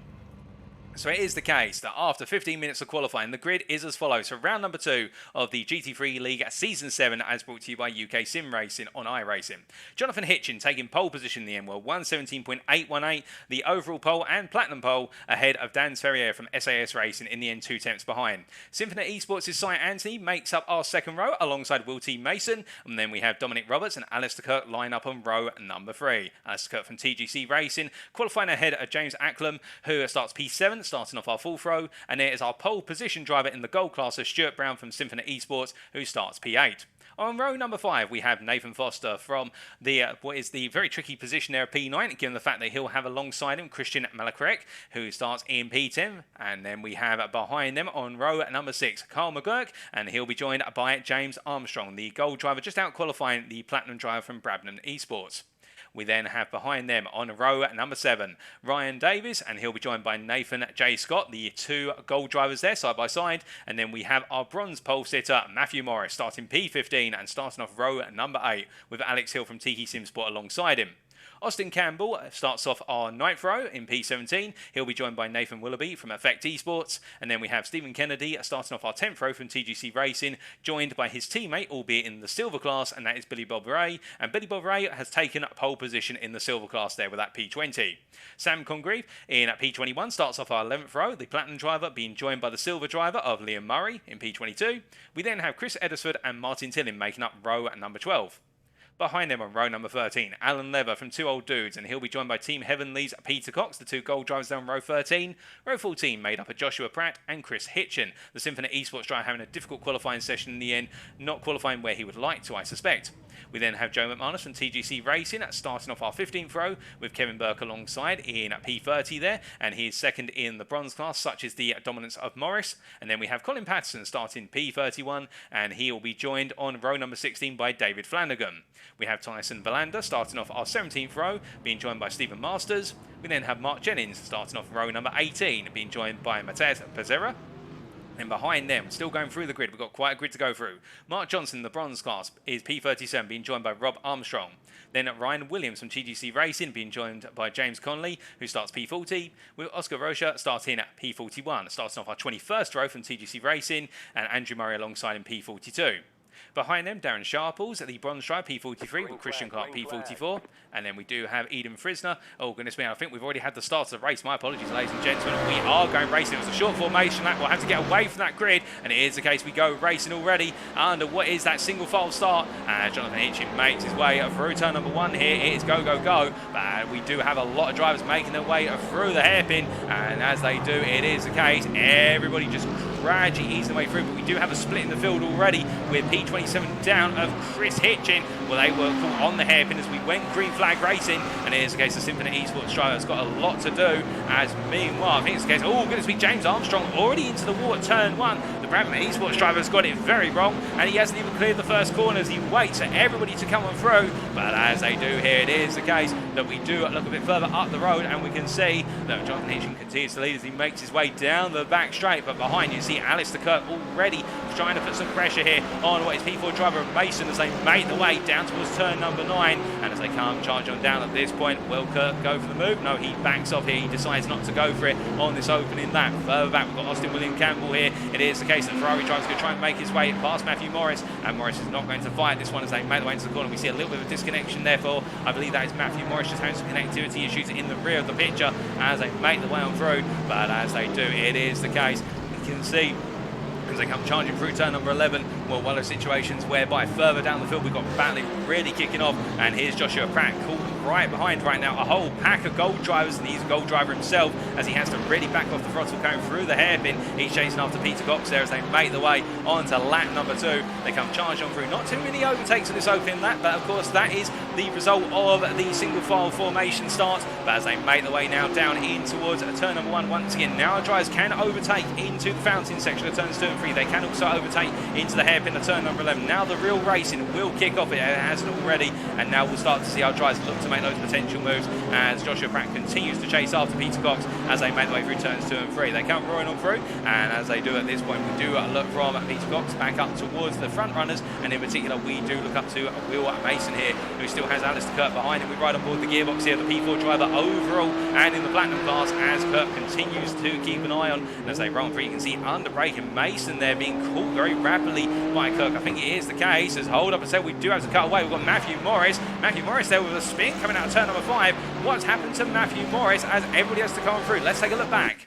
[SPEAKER 1] So it is the case that after 15 minutes of qualifying, the grid is as follows. So round number 2 of the GT3 League Season 7, as brought to you by UK Sim Racing on iRacing. Jonathan Hitchin taking pole position in the end, well, 117.818, the overall pole and platinum pole, ahead of Dan Ferrier from SAS Racing in the end 2 tenths behind. Symphony Esports' Cy Anthony makes up our second row alongside Will T. Mason, and then we have Dominic Roberts and Alistair Kirk line up on row number 3. Alistair Kirk from TGC Racing qualifying ahead of James Acklam, who starts P7, starting off our fourth row, and it is our pole position driver in the gold class of Stuart Brown from Symphony Esports, who starts P8. On row number 5, we have Nathan Foster from the what is the very tricky position there of P9, given the fact that he'll have alongside him Christian Malakarek, who starts in P10. And then we have behind them on row number 6, Carl McGurk, and he'll be joined by James Armstrong, the gold driver, just out qualifying the platinum driver from Brabham Esports. We then have behind them on row number 7, Ryan Davis, and he'll be joined by Nathan J. Scott, the 2 gold drivers there side by side. And then we have our bronze pole sitter, Matthew Morris, starting P15 and starting off row number 8 with Alex Hill from Tiki Simsport alongside him. Austin Campbell starts off our 9th row in P17. He'll be joined by Nathan Willoughby from Effect Esports. And then we have Stephen Kennedy starting off our 10th row from TGC Racing, joined by his teammate, albeit in the silver class, and that is Billy Bob Ray. And Billy Bob Ray has taken pole position in the silver class there with that P20. Sam Congreve in P21 starts off our 11th row, the platinum driver being joined by the silver driver of Liam Murray in P22. We then have Chris Eddersford and Martin Tillin making up row number 12. Behind them on row number 13, Alan Lever from Two Old Dudes, and he'll be joined by Team Heavenly's Peter Cox, the 2 gold drivers down row 13. Row 14 made up of Joshua Pratt and Chris Hitchin. The Symphony Esports driver having a difficult qualifying session in the end, not qualifying where he would like to, I suspect. We then have Joe McManus from TGC Racing starting off our 15th row with Kevin Burke alongside in P30 there, and he is second in the bronze class, such as the dominance of Morris. And then we have Colin Patterson starting P31, and he will be joined on row number 16 by David Flanagan. We have Tyson Valander starting off our 17th row, being joined by Stephen Masters. We then have Mark Jennings starting off row number 18, being joined by Matez Pereira. And behind them, still going through the grid, we've got quite a grid to go through. Mark Johnson, the bronze class, is P37, being joined by Rob Armstrong. Then Ryan Williams from TGC Racing, being joined by James Conley, who starts P40, with Oscar Rocha starting at P41, starting off our 21st row from TGC Racing, and Andrew Murray alongside in P42. Behind them, Darren Sharples, the bronze stripe P43 with Christian Clark P44. And then we do have Eden Frisner. Oh, goodness me, I think we've already had the start of the race. My apologies, ladies and gentlemen. We are going racing. It was a short formation lap. We'll have to get away from that grid. And it is the case we go racing already under what is that single file start. Jonathan Hitchin makes his way through turn number 1 here. It is go, go, go. But we do have a lot of drivers making their way through the hairpin. And as they do, it is the case. Everybody just gradually easing their way through. But we do have a split in the field already with P27 down of Chris Hitchin. Well, they were caught on the hairpin as we went green flag racing. And it is the case the Symphony Esports driver has got a lot to do. As meanwhile, I think it's the case. Oh, goodness me, James Armstrong already into the water turn 1. The Bradman Esports driver has got it very wrong. And he hasn't even cleared the first corner as he waits for everybody to come on through. But as they do here, it is the case that we do look a bit further up the road. And we can see that Jonathan Hitchin continues to lead as he makes his way down the back straight. But behind you see Alistair Kirk already trying to put some pressure here on what is P4 driver Mason as they make the way down towards turn number 9. And as they come charge on down at this point, will Kirk go for the move? No, he backs off here. He decides not to go for it on this opening lap. Further back, we've got Austin William Campbell here. It is the case that Ferrari driver's going to try and make his way past Matthew Morris. And Morris is not going to fight this one as they make the way into the corner. We see a little bit of a disconnection therefore. I believe that is Matthew Morris just having some connectivity issues in the rear of the picture as they make the way on through. But as they do, it is the case. We can see as they come charging through turn number 11. Well, one of the situations whereby further down the field we've got battling really kicking off. And here's Joshua Pratt called right behind right now. A whole pack of gold drivers, and he's a gold driver himself as he has to really back off the throttle going through the hairpin. He's chasing after Peter Cox there as they make the way onto lap number 2. They come charging on through. Not too many overtakes in this opening lap, but of course that is the result of the single file formation start. But as they make the way now down in towards turn number 1 once again, now our drivers can overtake into the fountain section of turns 2 and 3. They can also overtake into the hairpin of turn number 11. Now the real racing will kick off. It hasn't already, and now we'll start to see our drivers look to make those potential moves as Joshua Pratt continues to chase after Peter Cox as they make their way through turns 2 and 3. They come roaring on through, and as they do at this point, we do look from Peter Cox back up towards the front runners, and in particular we do look up to Will Mason here, who still has Alistair Kirk behind him. We ride on board the gearbox here, the P4 driver overall and in the platinum class as Kirk continues to keep an eye on. And as they run through, you can see under braking Mason there being caught very rapidly by Kirk. I think it is the case as hold up and say we do have to cut away. We've got Matthew Morris there with a spin coming out of turn number 5. What's happened to Matthew Morris as everybody has to come through? Let's take a look back.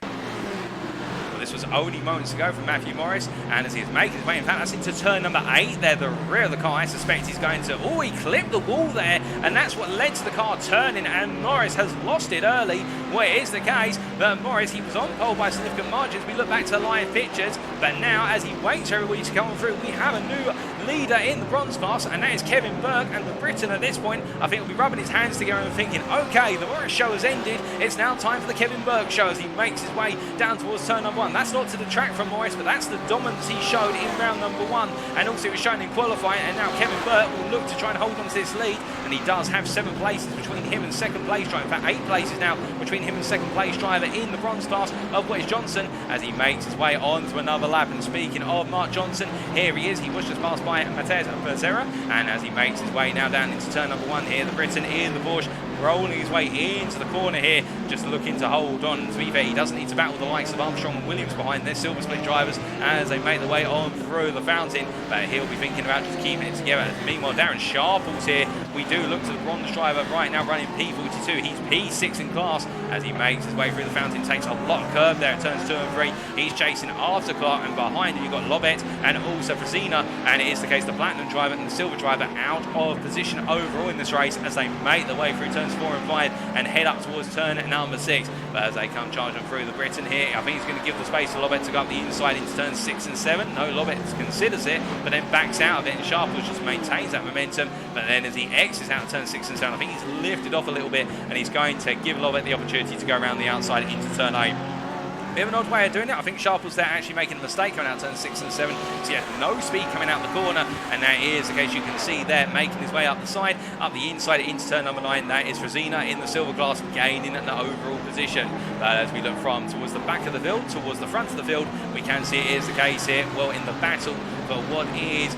[SPEAKER 1] This was only moments ago from Matthew Morris, and as he's making his way, in fact, that's into turn number 8 there, the rear of the car. I suspect he's going to, oh, he clipped the wall there, and that's what led to the car turning, and Morris has lost it early. Well, it is the case that Morris, he was on pole by significant margins. We look back to live pictures, but now as he waits for everybody to come through, we have a new leader in the bronze class, and that is Kevin Burke, and the Briton at this point, I think will be rubbing his hands together and thinking, okay, the Morris show has ended. It's now time for the Kevin Burke show as he makes his way down towards turn number 1. That's not to detract from Morris, but that's the dominance he showed in round number 1, and also it was shown in qualifying. And now Kevin Burke will look to try and hold on to this lead, and he does have 7 places between him and second place driver. In fact, 8 places now between him and second place driver in the bronze class of Wes Johnson as he makes his way on to another lap. And speaking of Mark Johnson, here he is. He was just passed by Matej Becerra, and as he makes his way now down into turn number 1 here, the Briton in the Porsche rolling his way into the corner here, just looking to hold on. To be fair, he doesn't need to battle the likes of Armstrong and Williams behind their silver split drivers as they make their way on through the fountain, but he'll be thinking about just keeping it together. Meanwhile, Darren Sharples here, we do look to the bronze driver right now running P42. He's P6 in class as he makes his way through the fountain, takes a lot of curve there at turns 2 and 3. He's chasing after Clark, and behind him you've got Lobet and also Frazina, and it is the case the platinum driver and the silver driver out of position overall in this race as they make their way through turns 4 and 5 and head up towards turn number 6. But as they come charging through the Briton here, I think he's going to give the space to Lobet to go up the inside into turns 6 and 7. No, Lobet considers it, but then backs out of it, and Sharples just maintains that momentum. But then as he exits out of turn 6 and 7, I think he's lifted off a little bit, and he's going to give Lobet the opportunity to go around the outside into turn 8. Bit of an odd way of doing it. I think Sharples there actually making a mistake coming out turn 6 and 7. So he had no speed coming out the corner, and that is the case you can see there, making his way up the side, up the inside into turn number 9. That is Frazina in the silver class, gaining an overall position. But as we look from towards the back of the field, towards the front of the field, we can see it is the case here. Well, in the battle for what is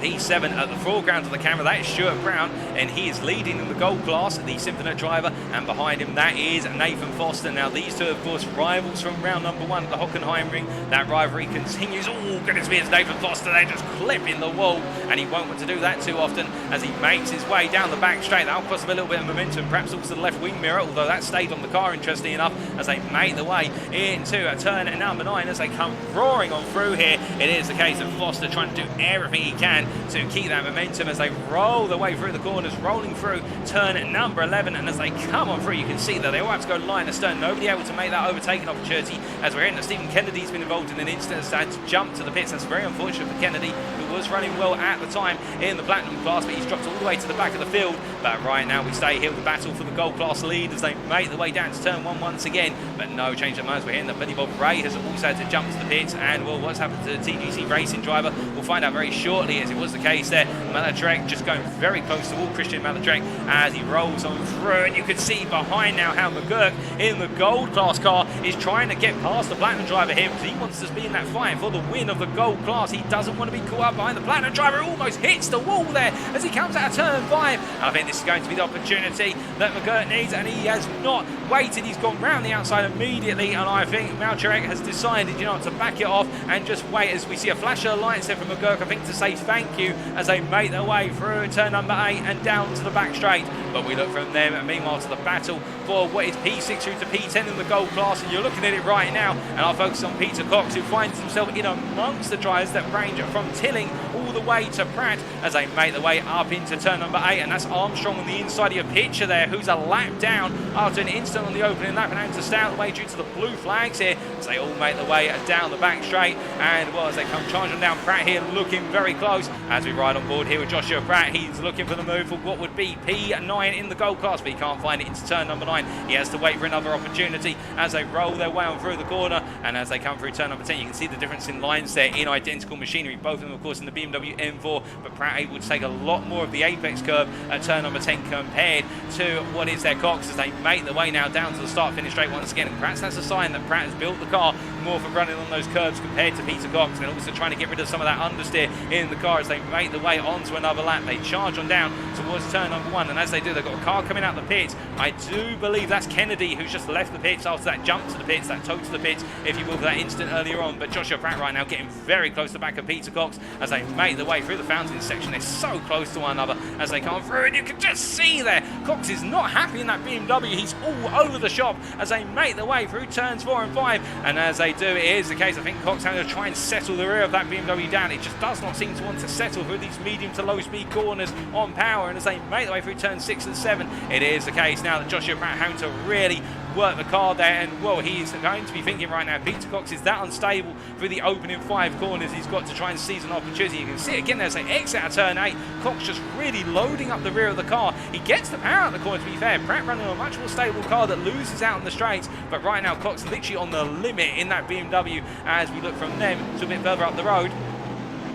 [SPEAKER 1] P7 at the foreground of the camera. That is Stuart Brown, and he is leading in the gold class, the Symphonite driver, and behind him that is Nathan Foster. Now these two, of course, rivals from round number 1 at the Hockenheimring. That rivalry continues. Oh, goodness me, it's Nathan Foster. They're just clipping the wall, and he won't want to do that too often as he makes his way down the back straight. That'll cost him a little bit of momentum, perhaps also the left wing mirror, although that stayed on the car, interestingly enough, as they make the way into a turn number 9 as they come roaring on through here. It is the case of Foster trying to do everything he can to keep that momentum as they roll their way through the corners, rolling through turn number 11, and as they come on through, you can see that they all have to go line astern. Nobody able to make that overtaking opportunity, as we're in that Stephen Kennedy's been involved in an incident, has had to jump to the pits. That's very unfortunate for Kennedy, who was running well at the time in the Platinum class, but he's dropped all the way to the back of the field. But right now we stay here with the battle for the gold class lead as they make the way down to turn 1 once again, but no change of minds. We're hearing that Billy Bob Ray has also had to jump to the pits, and well, what's happened to the TGC racing driver, we'll find out very shortly, as it was the case there. Malatrek just going very close to all Christian Malatrek as he rolls on through, and you can see behind now how McGurk in the gold class car is trying to get past the Platinum driver here because he wants to be in that fight for the win of the gold class. He doesn't want to be caught up behind the Platinum driver. Almost hits the wall there as he comes out of turn 5. And I think this is going to be the opportunity that McGurk needs, and he has not waited. He's gone round the outside immediately, and I think Malcharek has decided, you know, to back it off and just wait as we see a flash of lights there from McGurk, I think, to say thank you as they make their way through turn number 8 and down to the back straight. But we look from them, and meanwhile to the battle for what is P6 through to P10 in the gold class, and you're looking at it right now, and I'll focus on Peter Cox, who finds himself in amongst the drivers that range from Tilling all the way to Pratt as they make their way up into turn number 8, and that's Armstrong on the inside of your picture there, who's a lap down after an instant on the opening lap and having to stay out of the way due to the blue flags here as they all make their way down the back straight. And well, as they come charging down, Pratt here looking very close as we ride on board here with Joshua Pratt. He's looking for the move for what would be P9 in the gold class, but he can't find it into turn number 9. He has to wait for another opportunity as they roll their way on through the corner, and as they come through turn number 10, you can see the difference in lines there in identical machinery, both of them of course in the BMW M4, but Pratt able to take a lot more of the apex curve at turn number 10 compared to what is their Cox as they make their way now down to the start finish straight once again. And perhaps that's a sign that Pratt has built the car more for running on those curves compared to Peter Cox, and also trying to get rid of some of that understeer in the car as they make their way onto another lap. They charge on down towards turn number 1, and as they do, they've got a car coming out the pits. I do believe that's Kennedy who's just left the pits after that jump to the pits, that toe to the pits, if you will, for that instant earlier on. But Joshua Pratt right now getting very close to the back of Peter Cox as they make their way through the fountain section. They're so close to one another as they come through, and you can just see there Cox is not happy in that BMW. He's all over the shop as they make their way through turns 4 and 5, and as they do, it is the case, I think Cox having to try and settle the rear of that BMW down. It just does not seem to want to settle through these medium to low speed corners on power, and as they make their way through turns 6 and 7, it is the case now that Joshua Pratt having to really work the car there, and well, he's going to be thinking right now, Peter Cox is that unstable through the opening 5 corners. He's got to try and seize an opportunity. You can see it again there as they exit out of turn 8. Cox just really loading up the rear of the car. He gets the power out of the corner, to be fair. Pratt running on a much more stable car that loses out on the straights, but right now Cox literally on the limit in that BMW as we look from them to a bit further up the road.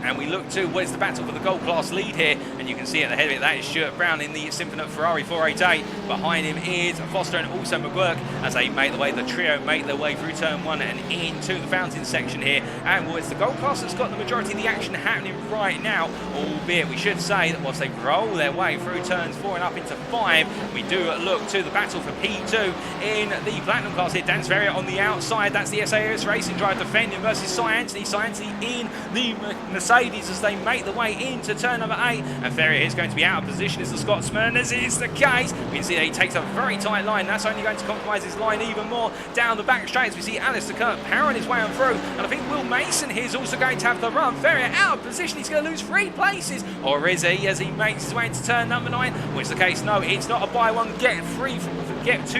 [SPEAKER 1] And we look to where's the battle for the gold class lead here, and you can see at the head of it, that is Stuart Brown in the Symphonite Ferrari 488. Behind him is Foster and also McGurk as they make the way, the trio make their way through turn 1 and into the fountain section here. And well, it's the gold class that's got the majority of the action happening right now, albeit we should say that whilst they roll their way through turns 4 and up into 5, we do look to the battle for P2 in the Platinum class here. Dan Sveria on the outside, that's the SAS Racing drive defending versus Cy Anthony. Cy Anthony in the Mercedes as they make the way into turn number 8, and Ferrier is going to be out of position as the Scotsman. As is the case, we can see that he takes a very tight line. That's only going to compromise his line even more down the back straight as we see Alistair Kirk powering his way on through, and I think Will Mason here is also going to have the run. Ferrier out of position, he's going to lose 3 places, or is he, as he makes his way into turn number 9? Which is the case? No, it's not a buy one get 2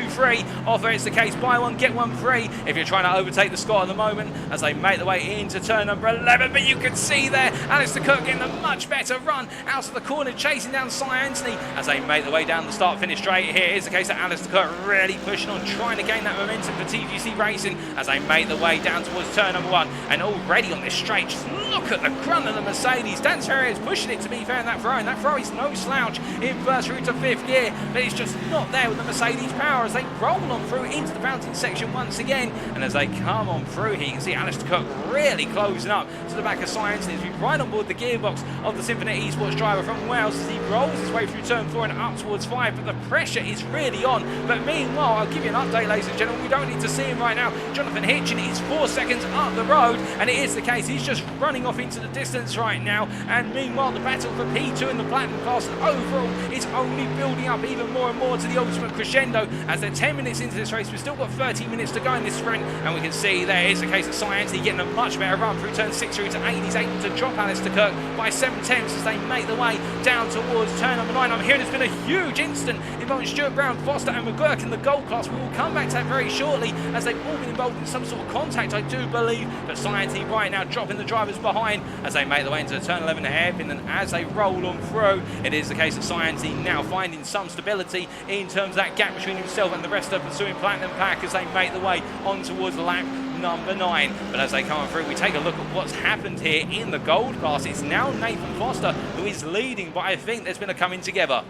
[SPEAKER 1] free offer. It's the case, buy one get 1 free if you're trying to overtake the Scot at the moment as they make their way into turn number 11. But you can see there Alistair Kirk getting a much better run out of the corner, chasing down Cy Anthony as they make their way down the start finish straight. Here is the case that Alistair Kirk really pushing on, trying to gain that momentum for TGC Racing as they make their way down towards turn number 1, and already on this straight, just look at the grunt of the Mercedes. Dan Ferrier is pushing it, to be fair, in that throw, and that throw is no slouch in first through to fifth gear, but it's just not there with the Mercedes power as they roll on through into the fountain section once again. And as they come on through here, you can see Alistair Cook really closing up to the back of Science. He's right on board the gearbox of the Symphony Esports driver from Wales as he rolls his way through turn 4 and up towards 5, but the pressure is really on. But meanwhile, I'll give you an update, ladies and gentlemen, we don't need to see him right now. Jonathan Hitchin is 4 seconds up the road, and it is the case, he's just running off into the distance right now. And meanwhile, the battle for P2 in the Platinum class overall is only building up even more and more to the ultimate crescendo as they're 10 minutes into this race. We've still got 13 minutes to go in this sprint, and we can see there is the case of Science getting a much better run through turn 6 through to 8. He's able to drop Alistair Kirk by 7/10 as they make the way down towards turn number 9. I'm hearing there's been a huge incident involving Stuart Brown, Foster and McGurk in the gold class. We will come back to that very shortly as they've all been involved in some sort of contact, I do believe. But Science right now dropping the drivers behind as they make their way into turn 11 hairpin, and as they roll on through, it is the case of Science now finding some stability in terms of that gap between himself and the rest of the pursuing Platinum pack as they make the way on towards lap number 9. But as they come on through, we take a look at what's happened here in the gold class. It's now Nathan Foster who is leading, but I think there's been a coming together.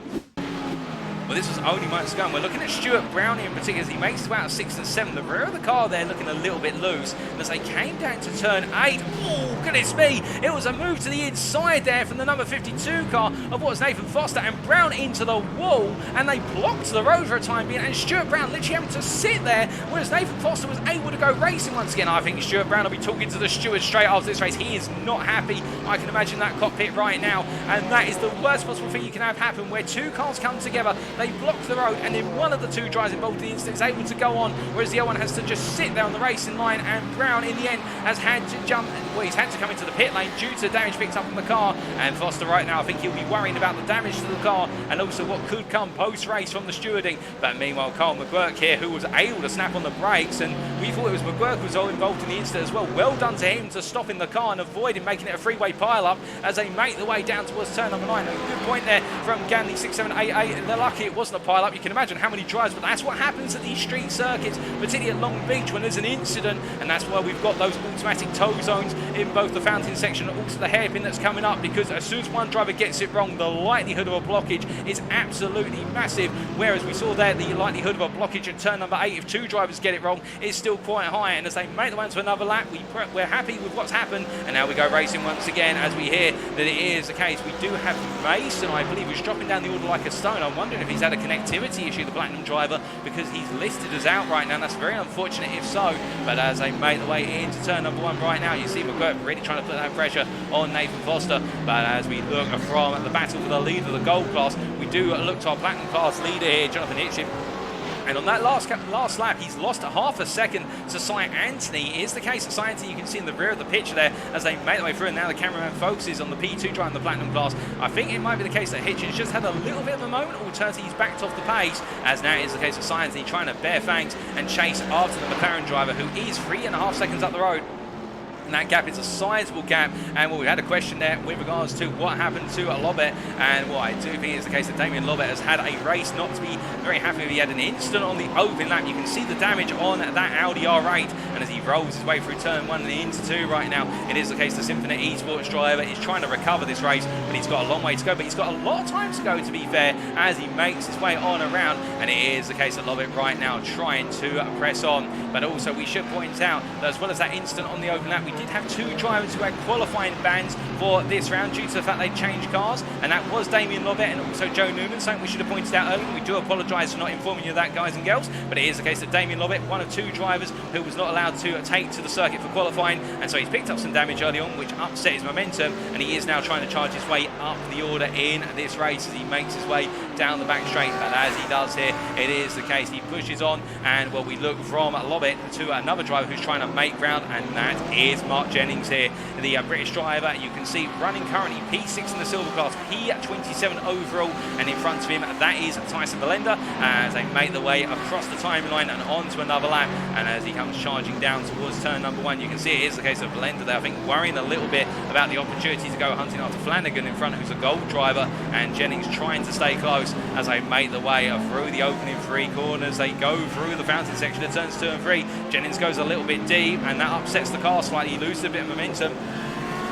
[SPEAKER 1] Well, this was only moments to go. We're looking at Stuart Brown in particular as he makes his way out of 6 and 7. The rear of the car there looking a little bit loose. And as they came down to turn 8, oh, goodness me, it was a move to the inside there from the number 52 car of what was Nathan Foster, and Brown into the wall, and they blocked the road for a time being, and Stuart Brown literally having to sit there, whereas Nathan Foster was able to go racing once again. I think Stuart Brown will be talking to the steward straight after this race. He is not happy. I can imagine that cockpit right now, and that is the worst possible thing you can have happen, where two cars come together, they block the road, and then one of the two drivers involved in the incident is able to go on, whereas the other one has to just sit there on the racing line. And Brown in the end has had to jump, well, he's had to come into the pit lane due to the damage picked up on the car. And Foster right now, I think he'll be worrying about the damage to the car and also what could come post-race from the stewarding. But meanwhile, Carl McGurk here, who was able to snap on the brakes, and we thought it was McGurk who was all involved in the incident as well. Well done to him to stopping the car and avoiding making it a three-way pile-up as they make the way down towards turn number 9. A good point there from Gandhi 6788. They're lucky it wasn't a pile-up. You can imagine how many drives, but that's what happens at these street circuits, particularly at Long Beach when there's an incident, and that's why we've got those automatic tow zones in both the fountain section and also the hairpin that's coming up, because as soon as one driver gets it wrong, the likelihood of a blockage is absolutely massive. Whereas we saw there the likelihood of a blockage at turn number 8 if two drivers get it wrong is still quite high, and as they make the way to another lap, we're happy with what's happened. And now we go racing once again as we hear that it is the case. We do have Mason, I believe, who's dropping down the order like a stone. I'm wondering if he's had a connectivity issue, the Platinum driver, because he's listed as out right now, and that's very unfortunate if so. But as they make the way into turn number 1 right now, you see McGurk really trying to put that pressure on Nathan Foster. But as we look from the battle for the lead of the gold class, we do look to our Platinum class leader here, Jonathan Hitchin. And on that last lap, he's lost half a second to Cy Anthony. It is the case of Cy Anthony, you can see in the rear of the picture there as they make their way through, and now the cameraman focuses on the P2 driver in the Platinum class. I think it might be the case that Hitchens just had a little bit of a moment, alternatively he's backed off the pace, as now it is the case of Cy Anthony trying to bare fangs and chase after the McLaren driver, who is 3.5 seconds up the road. And that gap is a sizable gap, and well, we had a question there with regards to what happened to Lobet, and what I do think is the case that Damien Lobet has had a race not to be very happy with. He had an incident on the open lap. You can see the damage on that Audi R8, and as he rolls his way through turn 1 and into 2 right now, it is the case the Symphony Esports driver is trying to recover this race, but he's got a long way to go, but he's got a lot of time to go, to be fair, as he makes his way on around. And it is the case that Lobet right now trying to press on. But also we should point out that as well as that incident on the open lap, we did have two drivers who had qualifying bans for this round due to the fact they changed cars, and that was Damien Lobet and also Joe Newman, something we should have pointed out earlier, and we do apologise for not informing you of that, guys and girls. But it is the case that Damien Lobet, one of two drivers who was not allowed to take to the circuit for qualifying, and so he's picked up some damage early on, which upset his momentum, and he is now trying to charge his way up the order in this race as he makes his way down the back straight. But as he does here, it is the case he pushes on, and well, we look from Lobet to another driver who's trying to make ground, and that is Mark Jennings here, the British driver. You can see running currently P6 in the silver class, P27 overall, and in front of him that is Tyson Belenda as they make the way across the timeline and on to another lap. And as he comes charging down towards turn number 1, you can see it is the case of Belenda there, I think, worrying a little bit about the opportunity to go hunting after Flanagan in front, who's a gold driver, and Jennings trying to stay close as they make the way through the opening 3 corners. They go through the fountain section of turns 2 and 3. Jennings goes a little bit deep, and that upsets the car slightly. He loses a bit of momentum.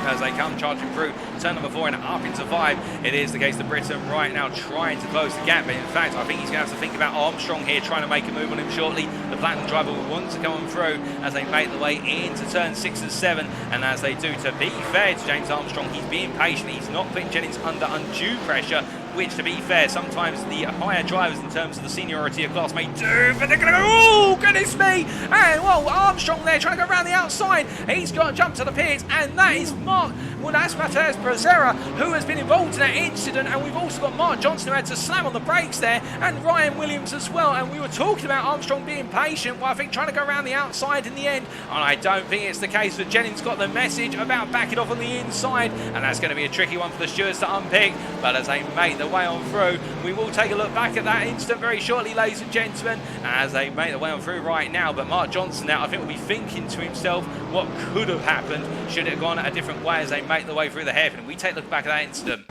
[SPEAKER 1] as they come charging through turn number 4 and up into 5. It is the case that Britain right now trying to close the gap, but in fact I think he's going to have to think about Armstrong here, trying to make a move on him shortly. The Platinum driver will want to come on through as they make the way into turn 6 and 7, and as they do, to be fair to James Armstrong, he's being patient, he's not putting Jennings under undue pressure, which, to be fair, sometimes the higher drivers in terms of the seniority of class may do, but they're going to go, oh, goodness me! And, well, Armstrong there trying to go around the outside. He's got to jump to the pits, and that is Mark. Well, that's Matthias Bracera, who has been involved in that incident, and we've also got Mark Johnson, who had to slam on the brakes there, and Ryan Williams as well. And we were talking about Armstrong being patient, well, I think trying to go around the outside in the end, and I don't think it's the case that Jennings got the message about backing off on the inside, and that's going to be a tricky one for the stewards to unpick. But as they make the way on through, we will take a look back at that instant very shortly, ladies and gentlemen, as they make the way on through right now. But Mark Johnson now, I think, will be thinking to himself what could have happened should it have gone a different way as they make the way through the hairpin. We take a look back at that incident.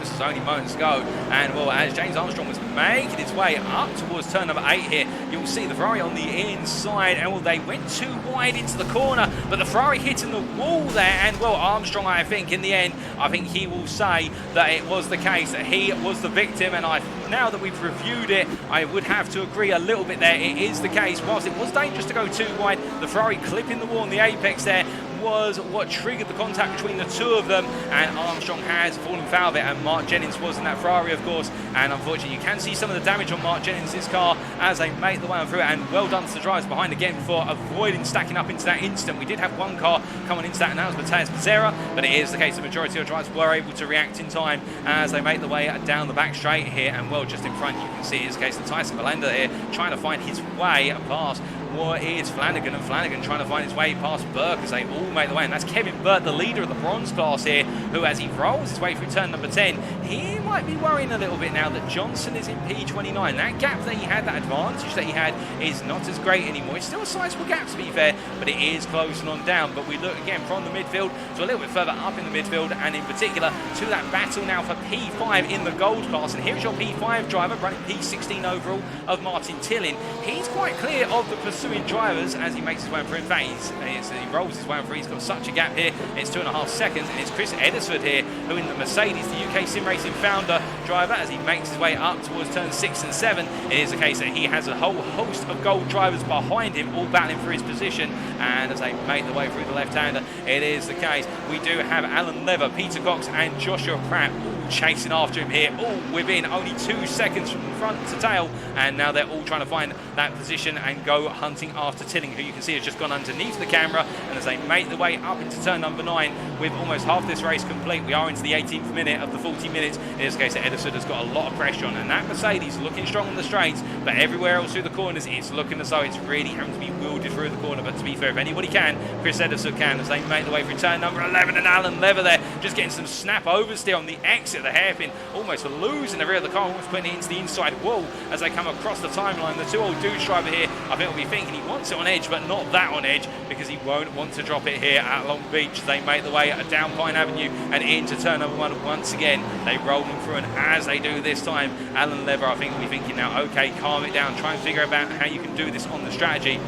[SPEAKER 1] This is only moments ago, and well, as James Armstrong was making his way up towards turn number 8 here, you'll see the Ferrari on the inside, and well, they went too wide into the corner, but the Ferrari hitting the wall there, and well, Armstrong, I think in the end, I think he will say that it was the case, that he was the victim, and now that we've reviewed it, I would have to agree a little bit there. It is the case. Whilst it was dangerous to go too wide, the Ferrari clipping the wall on the apex there was what triggered the contact between the two of them, and Armstrong has fallen foul of it, and Mark Jennings was in that Ferrari, of course, and unfortunately you can see some of the damage on Mark Jennings' car as they make the way on through it, and well done to the drivers behind again for avoiding stacking up into that instant. We did have one car coming into that, and that was Matthias Becerra, but it is the case the majority of drivers were able to react in time as they make the way down the back straight here, and well, just in front you can see it is the case that Tyson Belanda here trying to find his way past what is Flanagan, and Flanagan trying to find his way past Burke as they all make the way, and that's Kevin Burt, the leader of the bronze class here, who as he rolls his way through turn number 10, he might be worrying a little bit now that Johnson is in P29. That gap that he had, that advantage that he had, is not as great anymore. It's still a sizable gap to be fair, but it is closing on down. But we look again from the midfield to a little bit further up in the midfield, and in particular to that battle now for P5 in the gold class. And here's your P5 driver running P16 overall of Martin Tillin. He's quite clear of the pursuing drivers as he makes his way through. In fact, he rolls his way through. He's got such a gap here. It's 2.5 seconds, and it's Chris Edisford here, who in the Mercedes, the UK Sim Racing founder driver, as he makes his way up towards turn 6 and 7. It is the case that he has a whole host of gold drivers behind him, all battling for his position, and as they make the way through the left-hander, it is the case. We do have Alan Lever, Peter Cox, and Joshua Pratt all chasing after him here, all within only 2 seconds from front to tail, and now they're all trying to find that position and go hunting after Tilling, who you can see has just gone underneath the camera. And as they make the way up into turn number 9 with almost half this race complete, we are into the 18th minute of the 40 minutes. In this case, Edison has got a lot of pressure on, and that Mercedes looking strong on the straights, but everywhere else through the corners it's looking as though it's really having to be wielded through the corner. But to be fair, if anybody can, Chris Edison can, as they make the way through turn number 11, and Alan Lever there just getting some snap oversteer on the exit of the hairpin, almost losing the rear of the car, almost putting it into the inside wall as they come across the timeline. The two old dudes driver here, I think, will be thinking he wants it on edge, but not that on edge, because he won't want to drop it here at Long Beach. They make the way down Pine Avenue and into turn number 1 once again. They roll them through, and as they do this time, Alan Lever, I think, will be thinking now, okay, calm it down, try and figure out how you can do this on the strategy.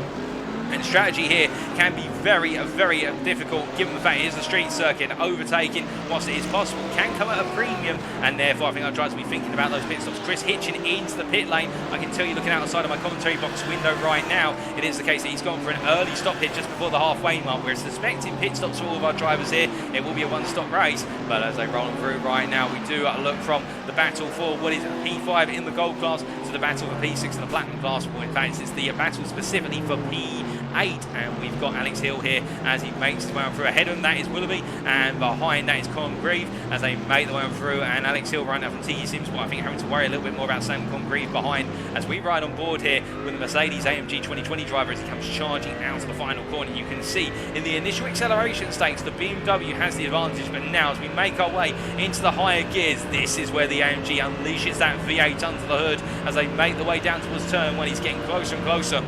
[SPEAKER 1] And strategy here can be very, very difficult, given the fact it is a street circuit. Overtaking, whilst it is possible, can come at a premium, and therefore I think our drivers will be thinking about those pit stops. Chris Hitchin into the pit lane. I can tell you, looking outside of my commentary box window right now, it is the case that he's gone for an early stop here just before the halfway mark. We're suspecting pit stops for all of our drivers here. It will be a one-stop race, but as they roll them through right now, we do look from the battle for what is P5 in the gold class to the battle for P6 in the platinum class. Well, in fact, it's the battle specifically for P8, and we've got Alex Hill here as he makes his way on through. Ahead of him, that is Willoughby, and behind that is Congreve as they make the way on through, and Alex Hill right now from TE Sims, but I think having to worry a little bit more about Sam Congreve behind as we ride on board here with the Mercedes AMG 2020 driver as he comes charging out of the final corner. You can see in the initial acceleration stakes the BMW has the advantage, but now as we make our way into the higher gears, this is where the AMG unleashes that V8 under the hood as they make the way down towards turn when he's getting closer and closer.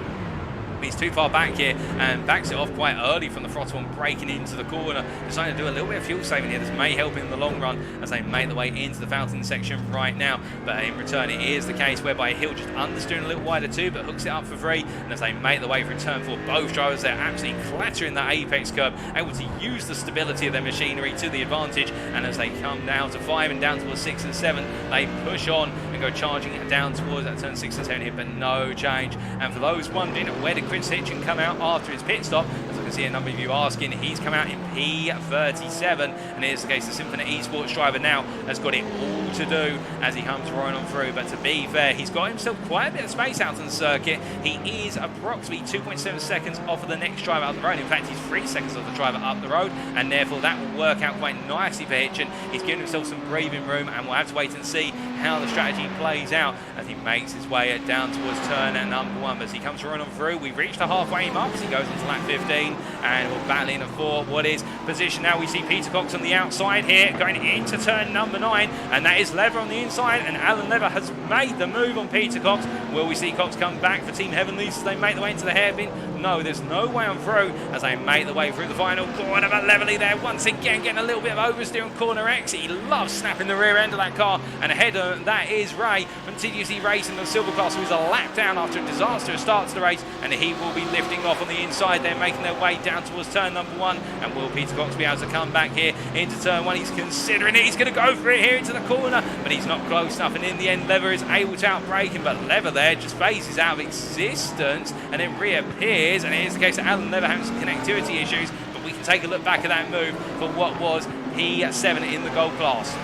[SPEAKER 1] He's too far back here and backs it off quite early from the throttle and breaking into the corner. Deciding to do a little bit of fuel saving here. This may help in the long run as they make their way into the fountain section right now. But in return, it is the case whereby he'll just understeer a little wider too, but hooks it up for free. And as they make their way through turn 4, both drivers, they're absolutely clattering that apex curb, able to use the stability of their machinery to the advantage. And as they come down to 5 and down towards 6 and 7, they push on and go charging down towards that turn 6 and 7 here, but no change. And for those wondering, where did Chris Hitchin come out after his pit stop? As I can see a number of you asking, he's come out in P37, and it is the case the Symphony Esports driver now has got it all to do as he comes right on through. But to be fair, he's got himself quite a bit of space out on the circuit. He is approximately 2.7 seconds off of the next driver up the road. In fact, he's 3 seconds off the driver up the road, and therefore that will work out quite nicely for Hitchin. He's given himself some breathing room, and we'll have to wait and see how the strategy plays out as he makes his way down towards turn number 1. As he comes right on through, we've reached the halfway mark as he goes into lap 15, and we're battling for what is position. Now we see Peter Cox on the outside here going into turn number 9, and that is Lever on the inside, and Alan Lever has made the move on Peter Cox. Will we see Cox come back for Team Heavenlies as they make their way into the hairpin? No, there's no way on through as they make their way through the final corner. But Leverly there once again getting a little bit of oversteer on corner X. He loves snapping the rear end of that car, and ahead of that is Ray from TGC Racing, the silver class, who's a lap down after a disastrous start to the race, and he will be lifting off on the inside. They're making their way down towards turn number 1, and will Peter Cox be able to come back here into turn 1? He's considering it. He's going to go for it here into the corner, but he's not close enough, and in the end Lever is able to outbrake him, but Lever there just phases out of existence and then reappears, and it is the case that Alan Lever having some connectivity issues, but we can take a look back at that move for what was P7 in the gold class.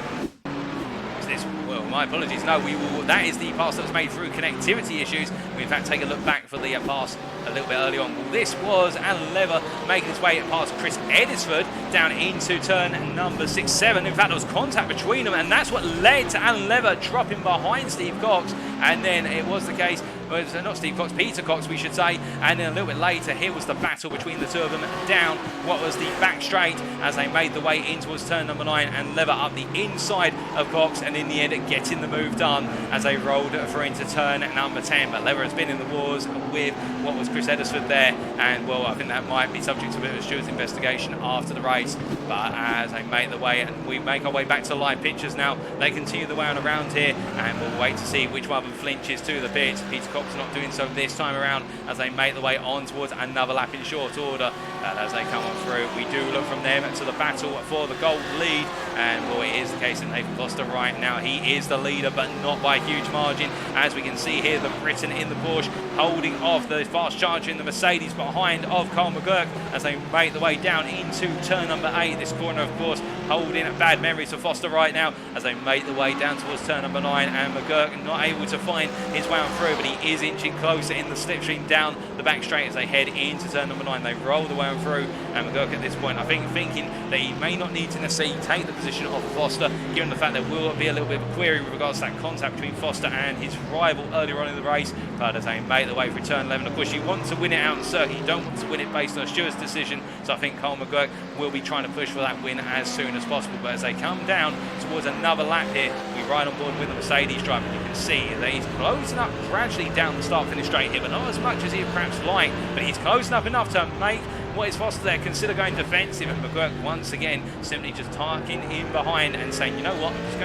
[SPEAKER 1] Well, my apologies. No, we will. That is the pass that was made through connectivity issues. We in fact take a look back for the pass a little bit early on. Well, this was Alan Lever making his way past Chris Edisford down into turn number 6-7. In fact, there was contact between them, and that's what led to Alan Lever dropping behind Steve Cox. And then it was the case, well, not Steve Cox, Peter Cox, we should say. And then a little bit later, here was the battle between the two of them down what was the back straight as they made the way in towards turn number 9, and Lever up the inside of Cox, and in the end getting the move done as they rolled through into turn number 10. But Lever has been in the wars with what was Chris Edisford there, and well, I think that might be subject to a bit of a steward's investigation after the race. But as they make the way, and we make our way back to live pictures now, they continue the way on around here, and we'll wait to see which one of them flinches to the pits. Peter Cox not doing so this time around as they make the way on towards another lap in short order. And as they come on through, we do look from them to the battle for the gold lead, and well, it is the case that Nathan Foster right now, he is the leader, but not by a huge margin. As we can see here, the Briton in the Porsche holding off the fast charger in the Mercedes behind of Carl McGurk as they make the way down into turn number 8. This corner, of course, holding bad memories for Foster right now as they make the way down towards turn number 9, and McGurk not able to find his way on through, but he is inching closer in the slipstream down the back straight as they head into turn number 9. They roll the way on through, and McGurk at this point, I think, thinking that he may not need to necessarily take the position of Foster, given the fact there will be a little bit of a query with regards to that contact between Foster and his rival earlier on in the race. But as they make the way through turn 11, of course, you want to win it out on circuit. You don't want to win it based on a steward's decision. So I think Carl McGurk will be trying to push for that win as soon as possible. But as they come down towards another lap here, we ride on board with the Mercedes driver. You can see that he's closing up gradually down the start-finish straight here, but not as much as he perhaps like. But he's closing up enough to make what is Foster there consider going defensive, and McGurk once again simply just tucking in behind and saying, you know what, I'm just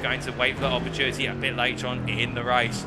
[SPEAKER 1] going to wait for the opportunity a bit later on in the race.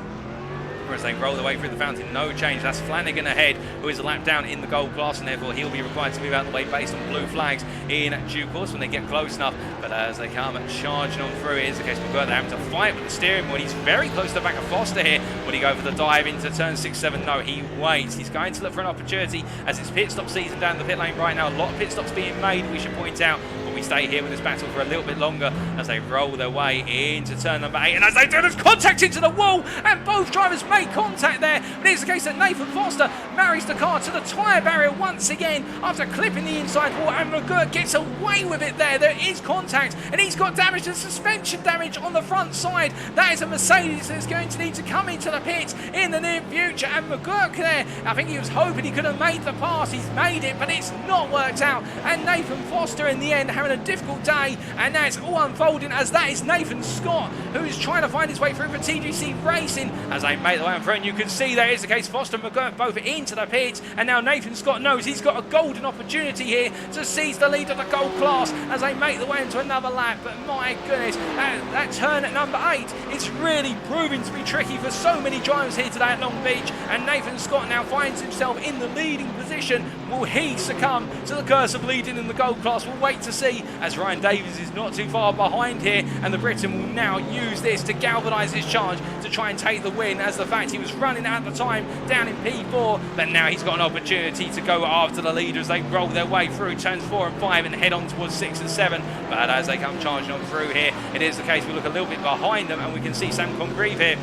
[SPEAKER 1] As they roll their way through the fountain, no change. That's Flanagan ahead, who is a lap down in the gold class, and therefore he'll be required to move out of the way based on blue flags in due course when they get close enough. But as they come charging on through, it is the case McGurk, they're having to fight with the steering wheel. He's very close to the back of Foster here. Will he go for the dive into turn 6-7? No, he waits. He's going to look for an opportunity as it's pit stop season down the pit lane right now. A lot of pit stops being made, we should point out. We stay here with this battle for a little bit longer as they roll their way into turn number 8, and as they do, there's contact into the wall, and both drivers make contact there. But it's the case that Nathan Foster marries the car to the tyre barrier once again after clipping the inside wall, and McGurk gets away with it there. There is contact, and he's got damage and suspension damage on the front side. That is a Mercedes that's going to need to come into the pits in the near future, and McGurk there, I think he was hoping he could have made the pass. He's made it, but it's not worked out, and Nathan Foster in the end having having a difficult day, and that's all unfolding as that is Nathan Scott, who's trying to find his way through for TGC Racing as they make the way on front. You can see that is the case. Foster and McGirt both into the pits, and now Nathan Scott knows he's got a golden opportunity here to seize the lead of the gold class as they make the way into another lap. But my goodness, that turn at number 8 is really proving to be tricky for so many drivers here today at Long Beach, and Nathan Scott now finds himself in the leading position. Will he succumb to the curse of leading in the gold class? We'll wait to see, as Ryan Davies is not too far behind here, and the Briton will now use this to galvanise his charge to try and take the win, as the fact he was running at the time down in P4, but now he's got an opportunity to go after the leader as they roll their way through turns 4 and 5 and head on towards 6 and 7. But as they come charging on through here, it is the case we look a little bit behind them, and we can see Sam Congreve here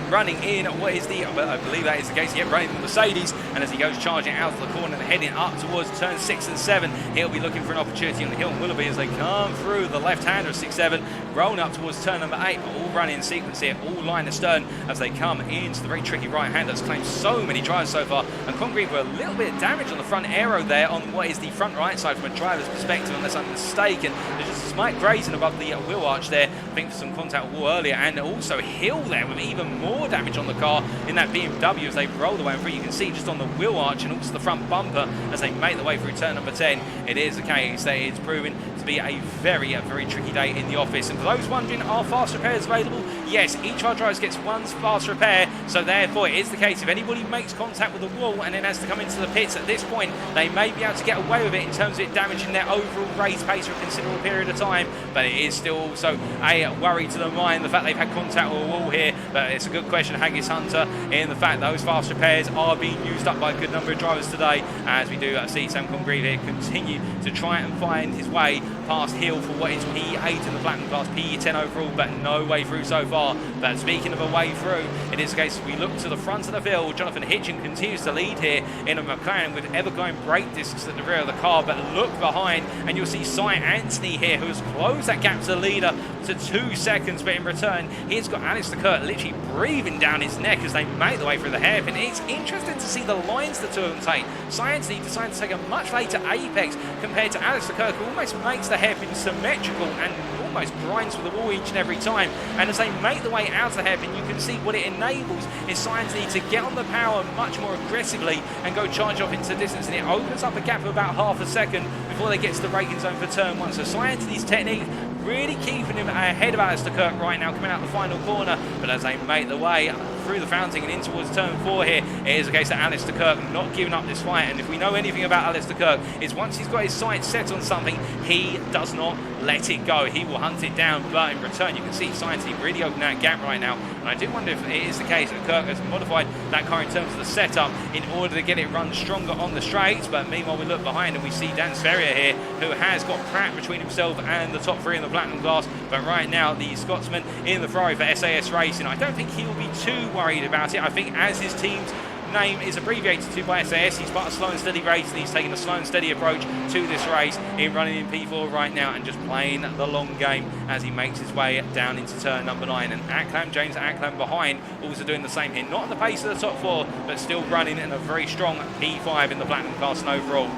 [SPEAKER 1] running in what is the, I believe that is the case, yeah, running the Mercedes, and as he goes charging out of the corner and heading up towards turn 6 and 7, he'll be looking for an opportunity on the hill and Willoughby as they come through the left-hander of 6-7, rolling up towards turn number 8, all running in sequence here, all line astern as they come into the very tricky right-hander that's claimed so many drivers so far, and Congreve were a little bit of damage on the front aero there on what is the front right side from a driver's perspective, unless I'm mistaken. There's just a slight grazing above the wheel arch there, I think for some contact with wall earlier, and also Hill there with even more damage on the car in that BMW as they roll the way through. You can see just on the wheel arch and also the front bumper as they make the way through turn number 10. It is the case that it's proving to be a very tricky day in the office. And for those wondering, are fast repairs available? Yes, each of our drivers gets one fast repair, so therefore it is the case if anybody makes contact with the wall and then has to come into the pits at this point, they may be able to get away with it in terms of it damaging their overall race pace for a considerable period of time, but it is still also a worry to the mind, the fact they've had contact with a wall here. But it's a good question, Haggis Hunter, in the fact those fast repairs are being used up by a good number of drivers today, as we do see Sam Congreve here continue to try and find his way past Hill for what is P8 in the Platinum class, P10 overall, but no way through so far. But speaking of a way through, it is the case we look to the front of the field. Jonathan Hitchin continues to lead here in a McLaren with ever-going brake discs at the rear of the car, but look behind and you'll see Cy Anthony here, who has closed that gap to the leader to 2 seconds, but in return he's got Alistair Kirk literally breathing down his neck as they make the way through the hairpin. It's interesting to see the lines the two of them take. Cy Anthony decided to take a much later apex compared to Alistair Kirk, who almost makes the hairpin symmetrical and almost grinds for the wall each and every time. And as they make the way out of the hairpin, you can see what it enables is Cy Anthony to get on the power much more aggressively and go charge off into the distance, and it opens up a gap of about half a second before they get to the braking zone for turn 1. So Cy Anthony's technique really keeping him ahead of Alistair Kirk right now, coming out the final corner. But as they make the way through the fountain and in towards turn 4 here, it is the case that Alistair Kirk not giving up this fight. And if we know anything about Alistair Kirk, is once he's got his sights set on something, he does not let it go. He will hunt it down, but in return you can see Science really open that gap right now. And I do wonder if it is the case that Kirk has modified that car in terms of the setup in order to get it run stronger on the straights. But meanwhile we look behind and we see Dan Sverrier here, who has got Pratt between himself and the top 3 in the Platinum class. But right now the Scotsman in the Ferrari for SAS Racing, I don't think he'll be too worried about it. I think as his team's name is abbreviated to by SAS, he's part of Slow and Steady Race, and he's taking a slow and steady approach to this race in running in P4 right now and just playing the long game as he makes his way down into turn number 9. And Acklam, James Acklam behind, also doing the same here, not on the pace of the top 4, but still running in a very strong P5 in the Platinum class and overall.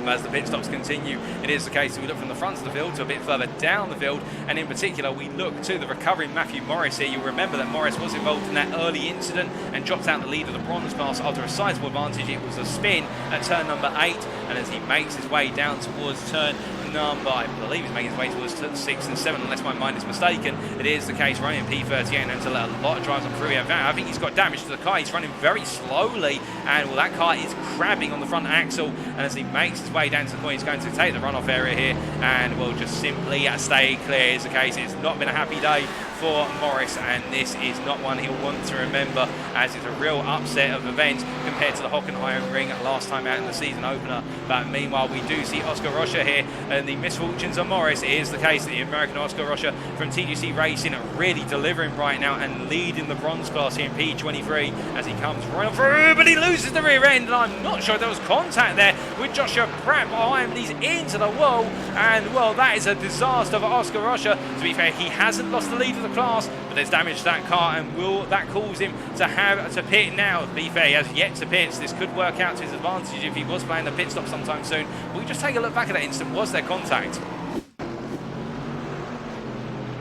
[SPEAKER 1] As the pit stops continue, it is the case that we look from the front of the field to a bit further down the field, and in particular we look to the recovering Matthew Morris here. You'll remember that Morris was involved in that early incident and dropped out the lead of the bronze class after a sizable advantage. It was a spin at turn number 8, and as he makes his way down towards turn number, I believe he's making his way towards 6 and 7 unless my mind is mistaken. It is the case running P38 and to let a lot of drives on through here. I think he's got damage to the car. He's running very slowly, and well, that car is crabbing on the front axle, and as he makes his way down to the point, he's going to take the runoff area here and will just simply stay clear. Is the case. It's not been a happy day for Morris, and this is not one he'll want to remember, as it's a real upset of events compared to the Hockenheim ring last time out in the season opener. But meanwhile we do see Oscar Rocha here, and the misfortunes of Morris. It is the case that the American Oscar Rocha from TGC Racing really delivering right now and leading the bronze class here in P23 as he comes right through, but he loses the rear end, and I'm not sure there was contact there. with Joshua Pratt behind. He's into the wall, and well, that is a disaster for Oscar Rocha. To be fair, he hasn't lost the lead of the class, but there's damage to that car, and will that cause him to have to pit now? To be fair, he has yet to pit, so this could work out to his advantage if he was playing the pit stop sometime soon. We'll just take a look back at that instant. Was there contact?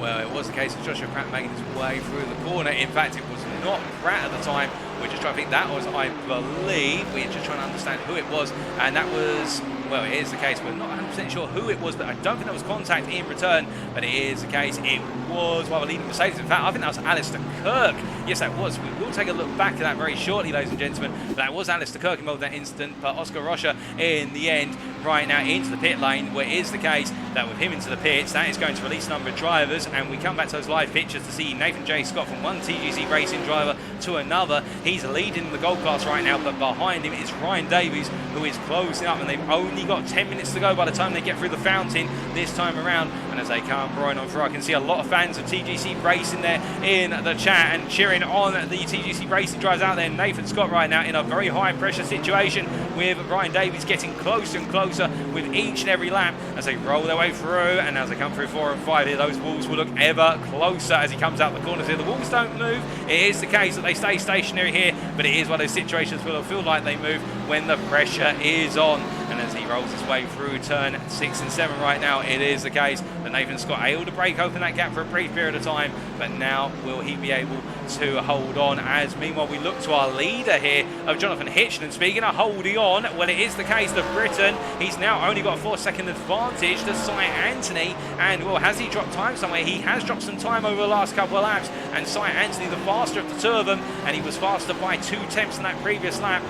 [SPEAKER 1] Well, it was the case of Joshua Pratt making his way through the corner. In fact, it was not Pratt at the time. We're just trying to think, that was, I believe, we're just trying to understand who it was, and that was, well, it is the case. We're not 100% sure who it was, but I don't think there was contact in return, but it is the case. It was, well, the leading Mercedes. In fact, I think that was Alistair Kirk. Yes, that was. We will take a look back at that very shortly, ladies and gentlemen. But that was Alistair Kirk involved in that incident, but Oscar Rocha, in the end, right now into the pit lane, where it is the case that with him into the pits, that is going to release a number of drivers, and we come back to those live pictures to see Nathan J. Scott from one TGC racing driver to another. He's leading the gold class right now, but behind him is Ryan Davies, who is closing up, and they've only got 10 minutes to go by the time they get through the fountain this time around. And as they come right on through, I can see a lot of fans of TGC Racing there in the chat and cheering on the TGC Racing drivers out there. Nathan Scott right now in a very high pressure situation, with Ryan Davies getting closer and closer with each and every lap as they roll their way through. And as they come through 4 and 5 here, those walls will look ever closer as he comes out the corners here. The walls don't move. It is the case that they stay stationary here, but it is one of those situations where they'll feel like they move when the pressure is on. And as he rolls his way through turn 6 and 7 right now, it is the case that Nathan Scott able to break open that gap for a brief period of time, but now will he be able to hold on? As meanwhile we look to our leader here of Jonathan Hitchin. And speaking of holding on, well, it is the case that Britain, he's now only got a 4-second advantage to Cy Anthony, and well, has he dropped time somewhere? He has dropped some time over the last couple of laps, and Cy Anthony the faster of the two of them, and he was faster by 2 tenths in that previous lap.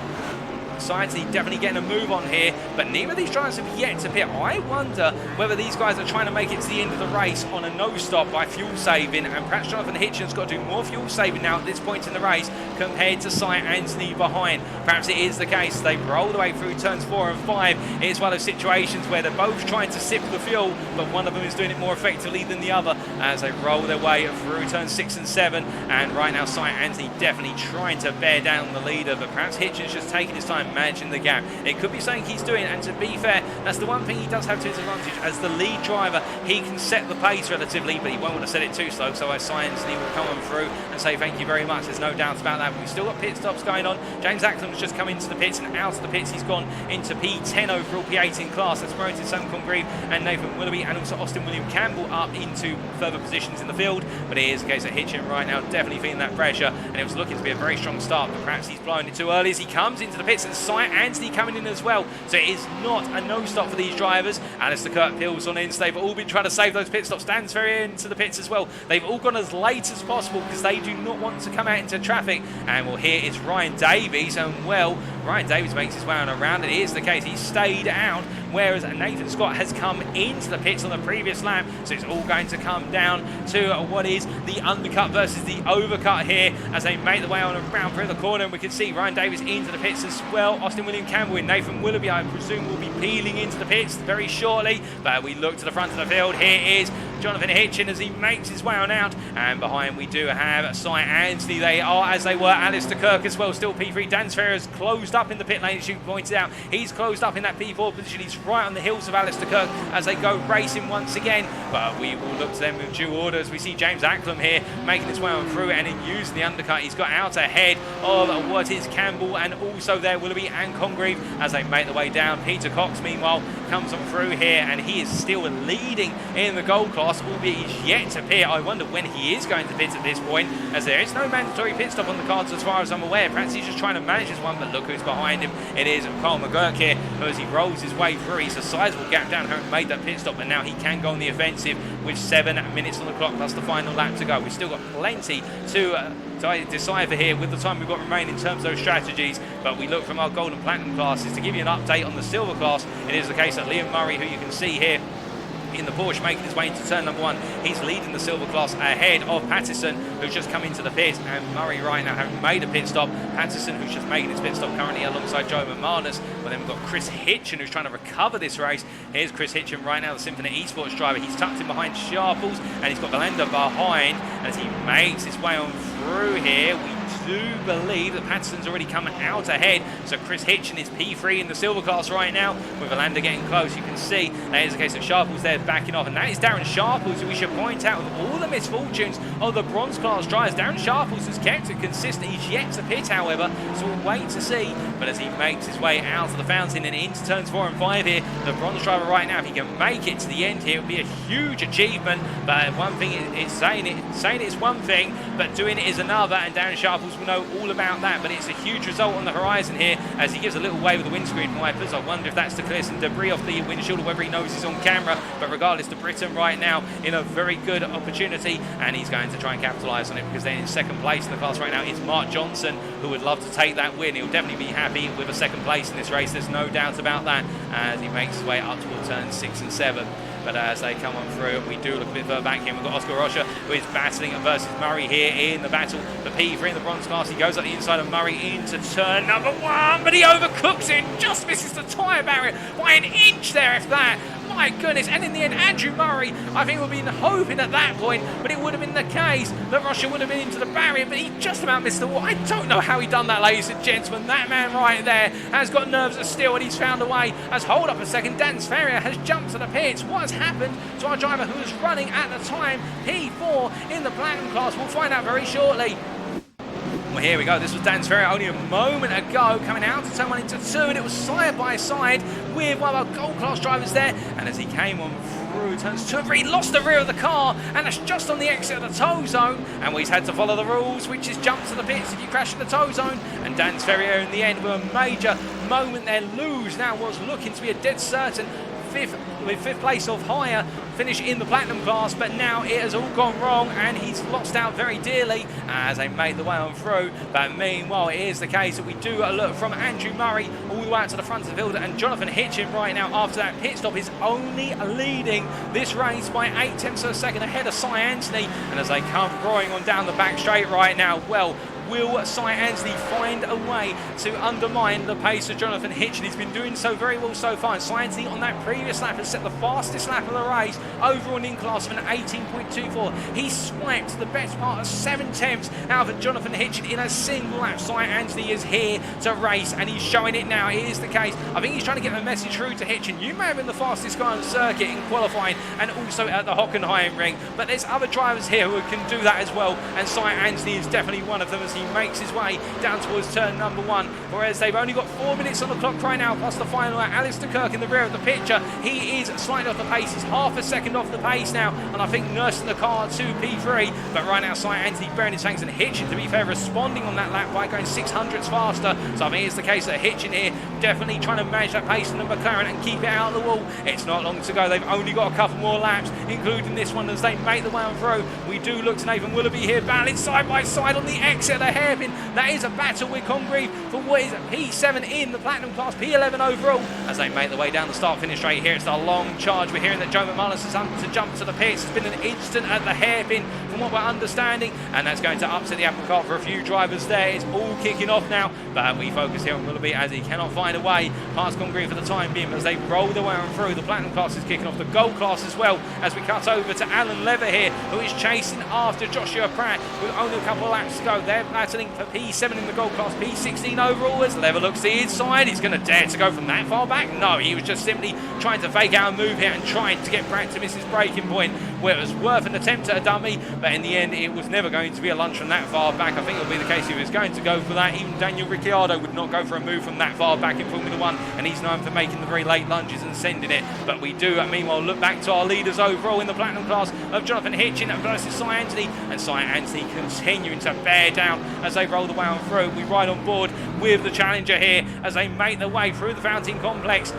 [SPEAKER 1] Anthony definitely getting a move on here, but neither of these drivers have yet to pit. I wonder whether these guys are trying to make it to the end of the race on a no stop by fuel saving, and perhaps Jonathan Hitchin's got to do more fuel saving now at this point in the race compared to Cy Anthony behind. Perhaps it is the case they roll the way through turns 4 and 5. It's one of those situations where they're both trying to sift the fuel, but one of them is doing it more effectively than the other as they roll their way through turns 6 and 7. And right now Cy Anthony definitely trying to bear down the leader, but perhaps Hitchin's just taking his time managing the gap. It could be something he's doing, and to be fair, that's the one thing he does have to his advantage. As the lead driver, he can set the pace relatively, but he won't want to set it too slow, so Cy Anthony will come on through and say thank you very much. There's no doubt about that, but we've still got pit stops going on. James Ackland's just come into the pits, and out of the pits he's gone into P10 overall, P18 class. That's promoted Sam Congreve and Nathan Willoughby, and also Austin William Campbell up into further positions in the field. But it is a case of Hitchin right now definitely feeling that pressure, and it was looking to be a very strong start, but perhaps he's blowing it too early as he comes into the pits, and Cy Anthony coming in as well. So it is not a no stop for these drivers. Alistair Kirk peels on in, so they've all been trying to save those pit stops. Dan's very into the pits as well. They've all gone as late as possible because they do not want to come out into traffic. And well, here is Ryan Davies, and well, Ryan Davies makes his way on around. It is the case he stayed out, whereas Nathan Scott has come into the pits on the previous lap. So it's all going to come down to what is the undercut versus the overcut here as they make the way on around through the corner. And we can see Ryan Davies into the pits as well. Austin William Campbell and Nathan Willoughby, I presume, will be peeling into the pits very shortly. But we look to the front of the field. Here is Jonathan Hitchin as he makes his way on out. And behind we do have Cy Anthony. They are, as they were, Alistair Kirk as well, still P3. Dan Sferrer's closed up in the pit lane, as you pointed out. He's closed up in that P4 position. He's right on the heels of Alistair Kirk as they go racing once again. But we will look to them with due order as we see James Ackland here making his way on through and then using the undercut. He's got out ahead of what is Campbell and also there Willoughby and Congreve as they make the way down. Peter Cox, meanwhile, comes on through here and he is still leading in the gold class, albeit he's yet to pit. I wonder when he is going to pit at this point, as there is no mandatory pit stop on the cards as far as I'm aware. Perhaps he's just trying to manage this one, but look who's behind him. It is Carl McGurk here, who as he rolls his way through, he's a sizable gap down, having made that pit stop, but now he can go on the offensive with 7 minutes on the clock plus the final lap to go. We've still got plenty to decipher here with the time we've got remaining in terms of those strategies, but we look from our gold and platinum classes to give you an update on the silver class. It is the case that Liam Murray, who you can see here in the Porsche making his way into turn number 1, he's leading the silver class ahead of Pattison, who's just come into the pit, and Murray right now having made a pit stop. Patterson, who's just making his pit stop currently alongside Joe McManus. But then we've got Chris Hitchen, who's trying to recover this race. Here's Chris Hitchen right now, the Symphony Esports driver. He's tucked in behind Sharples, and he's got Belanda behind as he makes his way on through here. We do believe that Patterson's already come out ahead, so Chris Hitchen is P3 in the silver class right now, with Belanda getting close. You can see that is the case of Sharples there backing off, and that is Darren Sharples, who we should point out with all the misfortunes of the bronze class drivers. Darren Sharples has kept it consistent. He's yet to pit, however, so we'll wait to see. But as he makes his way out of the fountain and into turns 4 and 5 here, the bronze driver right now, if he can make it to the end here, it would be a huge achievement. But one thing is saying it's one thing, but doing it is another, and Darren Sharples will know all about that. But it's a huge result on the horizon here as he gives a little way with the windscreen wipers. I wonder if that's to clear some debris off the windshield or whether he knows he's on camera. But regardless, to Britain right now in a very good opportunity, and he's going to try and capitalise on it, because then in second place in the class right now is Mark Johnson, who would love to take that win. He'll definitely be happy with a second place in this race, there's no doubt about that, as he makes his way up toward turns 6 and 7. But as they come on through, we do look a bit further back here. We've got Oscar Rocha, who is battling versus Murray here in the battle. The P3 in the bronze class. He goes up the inside of Murray into turn number 1, but he overcooks it, just misses the tyre barrier by an inch there, if that. My goodness, and in the end, Andrew Murray, I think, would have been hoping at that point, but it would have been the case that Rocha would have been into the barrier, but he just about missed the wall. I don't know how he done that, ladies and gentlemen. That man right there has got nerves of steel, and he's found a way. As hold up a second, Dan Ferrier has jumped to the pits. What has happened to our driver who was running at the time P4 in the platinum class? We'll find out very shortly. Well, here we go. This was Dan Ferrier only a moment ago, coming out to turn 1 into 2, and it was side by side with one of our gold class drivers there. And as he came on through turns 2 and 3, he lost the rear of the car, and that's just on the exit of the tow zone. And he's had to follow the rules, which is jump to the pits if you crash in the tow zone. And Dan Ferrier in the end with a major moment there. Lose now was looking to be a dead certain fifth place or higher finish in the platinum class, but now it has all gone wrong and he's lost out very dearly as they make the way on through. But meanwhile, it is the case that we do a look from Andrew Murray all the way out to the front of the field, and Jonathan Hitchen right now after that pit stop is only leading this race by 0.8 of a second ahead of Cy Anthony. And as they come roaring on down the back straight right now, well, will Cy Anthony find a way to undermine the pace of Jonathan Hitchen? He's been doing so very well so far. And Cy Anthony on that previous lap has set the fastest lap of the race, over an in-class of an 18.24. He swiped the best part of 7/10 out of Jonathan Hitchen in a single lap. Cy Anthony is here to race, and he's showing it now. It is the case. I think he's trying to get the message through to Hitchen. You may have been the fastest guy on the circuit in qualifying and also at the Hockenheim ring, but there's other drivers here who can do that as well, and Cy Anthony is definitely one of them as he makes his way down towards turn number 1, whereas they've only got 4 minutes on the clock right now plus the final. Alistair Kirk in the rear of the picture, he is slightly off the pace. He's half a second off the pace now, and I think nursing the car to P3. But right now Cy Anthony bearing his tanks, and Hitchen, to be fair, responding on that lap by going 600ths faster. So I think it's the case that Hitchen here definitely trying to manage that pace in the McLaren and keep it out of the wall. It's not long to go. They've only got a couple more laps, including this one, as they make the way on through. We do look to Nathan Willoughby here battling side by side on the exit of the hairpin. That is a battle with Congreve for what is P7 in the platinum class, P11 overall, as they make the way down the start-finish straight here. It's the long charge. We're hearing that Joe McManus has to jump to the pits. It's been an instant at the hairpin from what we're understanding, and that's going to upset the apple cart for a few drivers there. It's all kicking off now, but we focus here on Willoughby as he cannot find a way past Congreve for the time being as they roll their way on through. The platinum class is kicking off, the gold class as well, as we cut over to Alan Lever here, who is chasing after Joshua Pratt with only a couple of laps to go. They're battling for P7 in the gold class, P16 overall, as Lever looks to the inside. He's going to dare to go from that far back? No, he was just simply trying to fake out a move here and trying to get Pratt to miss his braking point, where it was worth an attempt at a dummy, but in the end it was never going to be a lunge from that far back. I think it'll be the case if he was going to go for that. Even Daniel Ricciardo would not go for a move from that far back in Formula 1, and he's known for making the very late lunges and sending it. But we do meanwhile look back to our leaders overall in the platinum class of Jonathan Hitchen versus Cy Anthony, and Cy Anthony continuing to bear down as they roll the way on through. We ride on board with the challenger here as they make their way through the fountain complex.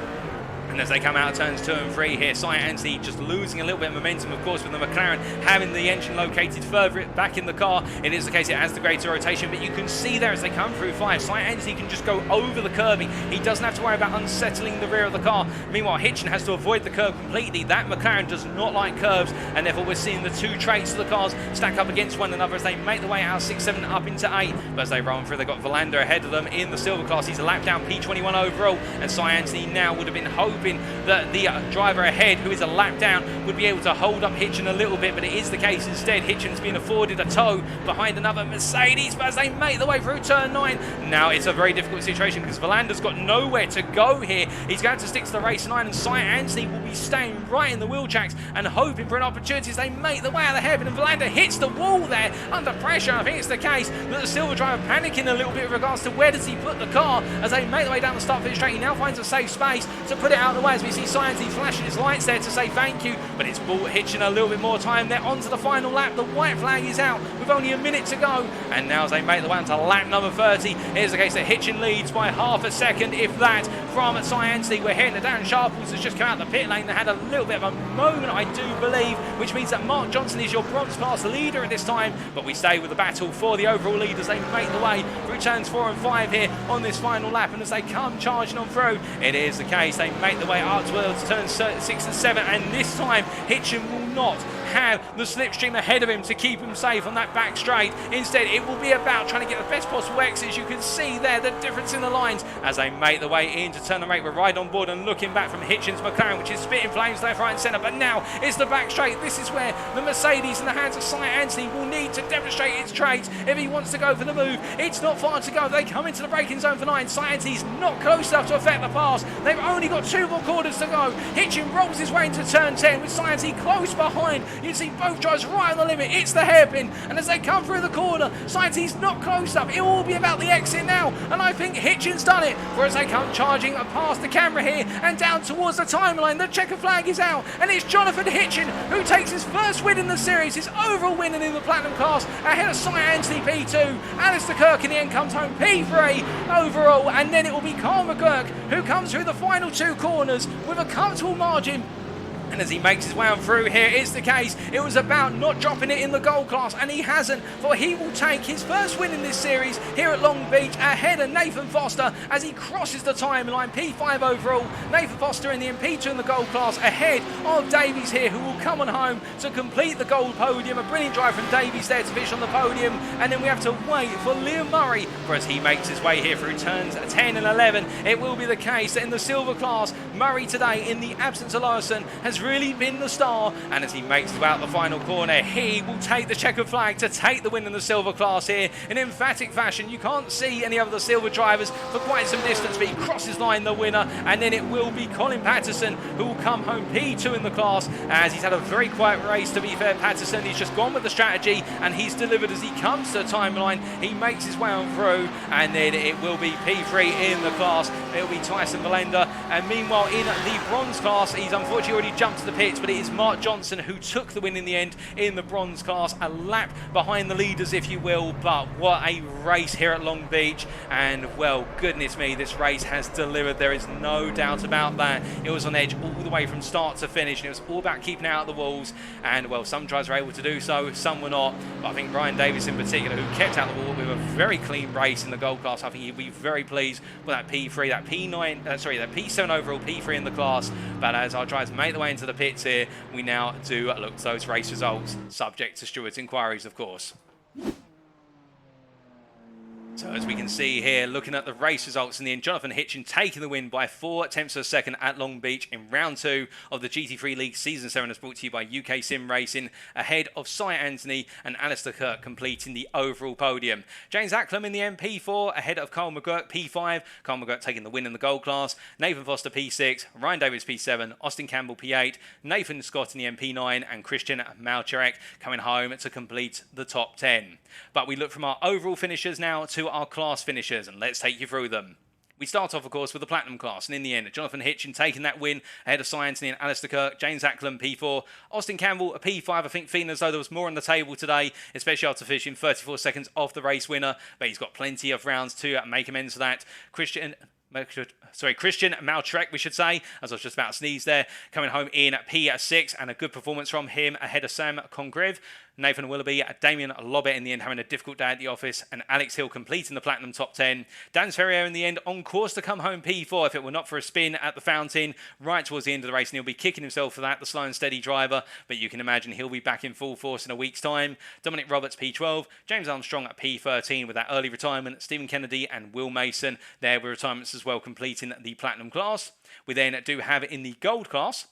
[SPEAKER 1] And as they come out of turns 2 and 3 here, Cy Anthony just losing a little bit of momentum, of course, with the McLaren having the engine located further back in the car. It is the case it has the greater rotation, but you can see there as they come through 5, Cy Anthony can just go over the curbing. He doesn't have to worry about unsettling the rear of the car. Meanwhile, Hitchin has to avoid the curb completely. That McLaren does not like curbs, and therefore we're seeing the two traits of the cars stack up against one another as they make the way out of 6, 7 up into 8. But as they run through, they've got Verlander ahead of them in the silver class. He's a lap down, P21 overall, and Cy Anthony now would have been hoping that the driver ahead, who is a lap down, would be able to hold up Hitchin a little bit, but it is the case instead. Hitchin's been afforded a tow behind another Mercedes, but as they make the way through turn 9, now it's a very difficult situation because Verlander's got nowhere to go here. He's going to stick to the race 9, and Cy Anthony will be staying right in the wheel tracks and hoping for an opportunity as they make the way out of the hairpin, and Verlander hits the wall there under pressure. I think it's the case that the silver driver panicking a little bit with regards to where does he put the car as they make the way down the start finish straight. He now finds a safe space to put it out of the way as we see Cy Anthony flashing his lights there to say thank you, but it's bought Hitchin a little bit more time there onto the final lap. The white flag is out with only a minute to go, and now as they make the way onto lap number 30, it is the case that Hitchin leads by half a second, if that, from Cy Anthony. We're hearing that Darren Sharples has just come out the pit lane. They had a little bit of a moment, I do believe, which means that Mark Johnson is your bronze class leader at this time, but we stay with the battle for the overall lead as they make the way through turns 4 and 5 here on this final lap, and as they come charging on through, it is the case they make the way up towards turns 6 and 7, and this time Hitchin will not have the slipstream ahead of him to keep him safe on that back straight. Instead, it will be about trying to get the best possible exits. You can see there the difference in the lines as they make the way into turn number 8. We're right on board and looking back from Hitchin's McLaren, which is spitting flames left, right and centre, but now it's the back straight. This is where the Mercedes in the hands of Cy Anthony will need to demonstrate its traits if he wants to go for the move. It's not far to go. They come into the braking zone for 9. Cy Anthony's not close enough to affect the pass. They've only got 2 more quarters to go. Hitchin rolls his way into turn 10 with Cy Anthony close behind. You see both drivers right on the limit. It's the hairpin, and as they come through the corner, Cy Anthony's not close up. It will be about the exit now, and I think Hitchin's done it. For as they come charging past the camera here and down towards the timeline, the checker flag is out, and it's Jonathan Hitchin who takes his first win in the series, his overall win in the Platinum class, ahead of Cy Anthony P2. Alistair Kirk in the end comes home P3 overall, and then it will be Carl McGurk who comes through the final 2 corners with a comfortable margin. And as he makes his way on through here, it's the case. It was about not dropping it in the gold class, and he hasn't, for he will take his first win in this series here at Long Beach ahead of Nathan Foster as he crosses the timeline, P5 overall. Nathan Foster in the MP2 in the gold class ahead of Davies here, who will come on home to complete the gold podium. A brilliant drive from Davies there to finish on the podium, and then we have to wait for Liam Murray for as he makes his way here through turns 10 and 11. It will be the case that in the silver class, Murray today, in the absence of Larson, has really been the star, and as he makes his way out the final corner, he will take the checkered flag to take the win in the silver class here in emphatic fashion. You can't see any of the silver drivers for quite some distance, but he crosses line the winner, and then it will be Colin Patterson who will come home P2 in the class, as he's had a very quiet race, to be fair. Patterson, he's just gone with the strategy and he's delivered as he comes to the timeline. He makes his way on through, and then it will be P3 in the class. It will be Tyson Verlander, and meanwhile in the bronze class, he's unfortunately already jumped to the pits, but it is Mark Johnson who took the win in the end in the bronze class, a lap behind the leaders, if you will. But what a race here at Long Beach, and well, goodness me, this race has delivered. There is no doubt about that. It was on edge all the way from start to finish, and it was all about keeping out the walls, and well, some drivers were able to do so, some were not, but I think Brian Davis in particular, who kept out the wall with a very clean race in the gold class. I think he'd be very pleased with that P3, that P7 overall, P3 in the class. But as our drivers make their way into the pits here, we now do look to those race results, subject to stewards' inquiries, of course. So as we can see here, looking at the race results in the end, Jonathan Hitchin taking the win by 4/10 of a second at Long Beach in round 2 of the GT3 League Season 7, as brought to you by UK Sim Racing, ahead of Cy Anthony and Alistair Kirk completing the overall podium. James Acklam in the MP4 ahead of Carl McGurk P5, Carl McGurk taking the win in the gold class, Nathan Foster P6, Ryan Davis P7, Austin Campbell P8, Nathan Scott in the MP9, and Christian Malcherek coming home to complete the top 10. But we look from our overall finishers now to our class finishers, and let's take you through them. We start off, of course, with the Platinum class, and in the end, Jonathan Hitchin taking that win ahead of Cy Anthony and Alistair Kirk, James Acklam P4, Austin Campbell a P5. I think feeling as though there was more on the table today, especially after finishing 34 seconds off the race winner, but he's got plenty of rounds to make amends for that. Christian Christian Maltrek, we should say, as I was just about to sneeze there, coming home in P6, and a good performance from him ahead of Sam Congreve. Nathan Willoughby, Damien Lobbett in the end having a difficult day at the office, and Alex Hill completing the Platinum top 10. Dan Ferrier in the end on course to come home P4 if it were not for a spin at the fountain right towards the end of the race, and he'll be kicking himself for that, the slow and steady driver, but you can imagine he'll be back in full force in a week's time. Dominic Roberts P12, James Armstrong at P13 with that early retirement, Stephen Kennedy and Will Mason there with retirements as well, completing the Platinum class. We then do have in the Gold class,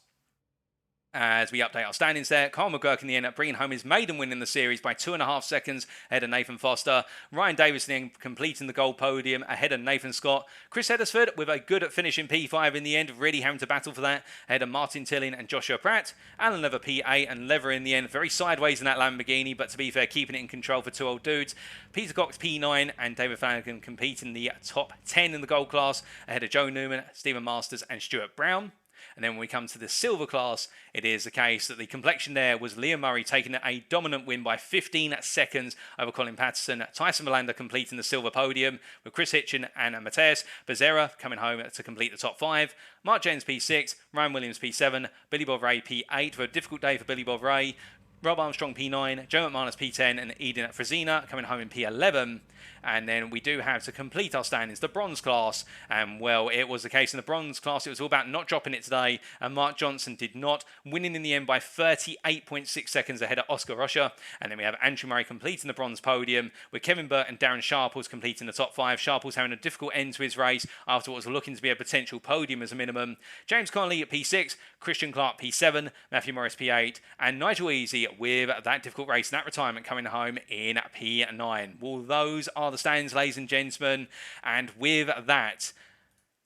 [SPEAKER 1] as we update our standings there, Carl McGurk in the end up bringing home his maiden win in the series by 2.5 seconds ahead of Nathan Foster. Ryan Davis in the end completing the gold podium ahead of Nathan Scott. Chris Heddersford with a good finish in P5 in the end, really having to battle for that ahead of Martin Tilling and Joshua Pratt. Alan Lever P8 and Lever in the end very sideways in that Lamborghini, but to be fair, keeping it in control for two old dudes. Peter Cox P9 and David Flanagan competing the top 10 in the gold class ahead of Joe Newman, Stephen Masters and Stuart Brown. And then when we come to the silver class, it is the case that the complexion there was Liam Murray taking a dominant win by 15 seconds over Colin Patterson. Tyson Melander completing the silver podium with Chris Hitchin and Mateus Becerra coming home to complete the top 5. Mark James P6, Ryan Williams P7, Billy Bob Ray P8 for a difficult day for Billy Bob Ray. Rob Armstrong P9, Joe McManus P10 and Eden Frazina coming home in P11. And then we do have to complete our standings, the bronze class. And well, it was the case in the bronze class. It was all about not dropping it today. And Mark Johnson did not, winning in the end by 38.6 seconds ahead of Oscar Rocha. And then we have Andrew Murray completing the bronze podium with Kevin Burt and Darren Sharples completing the top 5. Sharples having a difficult end to his race after what was looking to be a potential podium as a minimum. James Connolly at P6, Christian Clark P7, Matthew Morris P8, and Nigel Easy with that difficult race and that retirement coming home in P9. Well, those are the standings, ladies and gentlemen, and with that,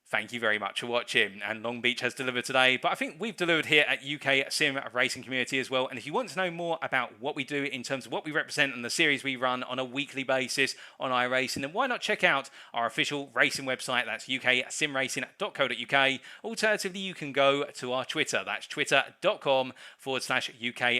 [SPEAKER 1] thank you very much for watching. And Long Beach has delivered today, but I think we've delivered here at UK Sim Racing Community as well. And if you want to know more about what we do in terms of what we represent and the series we run on a weekly basis on iRacing, then why not check out our official racing website? That's uksimracing.co.uk. Alternatively, you can go to our Twitter. That's twitter.com/UK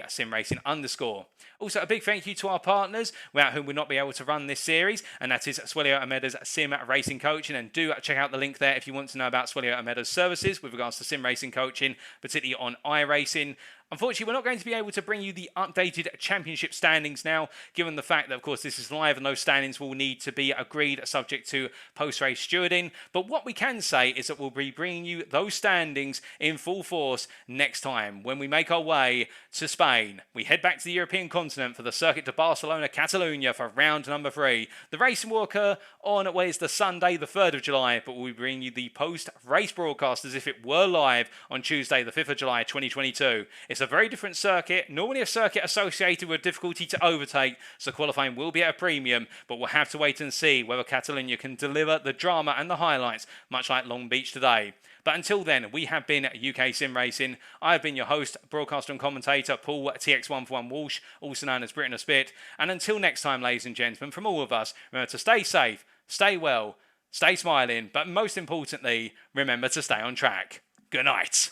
[SPEAKER 1] Simracing _. Also, a big thank you to our partners, without whom we'd not be able to run this series, and that is Swelio Ameda's Sim Racing Coaching. And do check out the link there if you want to know about Swelio Ameda's services with regards to sim racing coaching, particularly on iRacing. Unfortunately, we're not going to be able to bring you the updated championship standings now, given the fact that, of course, this is live and those standings will need to be agreed subject to post-race stewarding. But what we can say is that we'll be bringing you those standings in full force next time when we make our way to Spain. We head back to the European continent for the circuit to Barcelona, Catalonia for round number 3. The racing will occur on what is the Sunday, the 3rd of July, but we'll be bringing you the post-race broadcast as if it were live on Tuesday, the 5th of July, 2022. It's a very different circuit, normally a circuit associated with difficulty to overtake, so qualifying will be at a premium, but we'll have to wait and see whether Catalonia can deliver the drama and the highlights, much like Long Beach today. But until then, we have been UK Sim Racing. I have been your host, broadcaster and commentator, Paul TX141 Walsh, also known as Britain of Spit. And until next time, ladies and gentlemen, from all of us, remember to stay safe, stay well, stay smiling, but most importantly, remember to stay on track. Good night.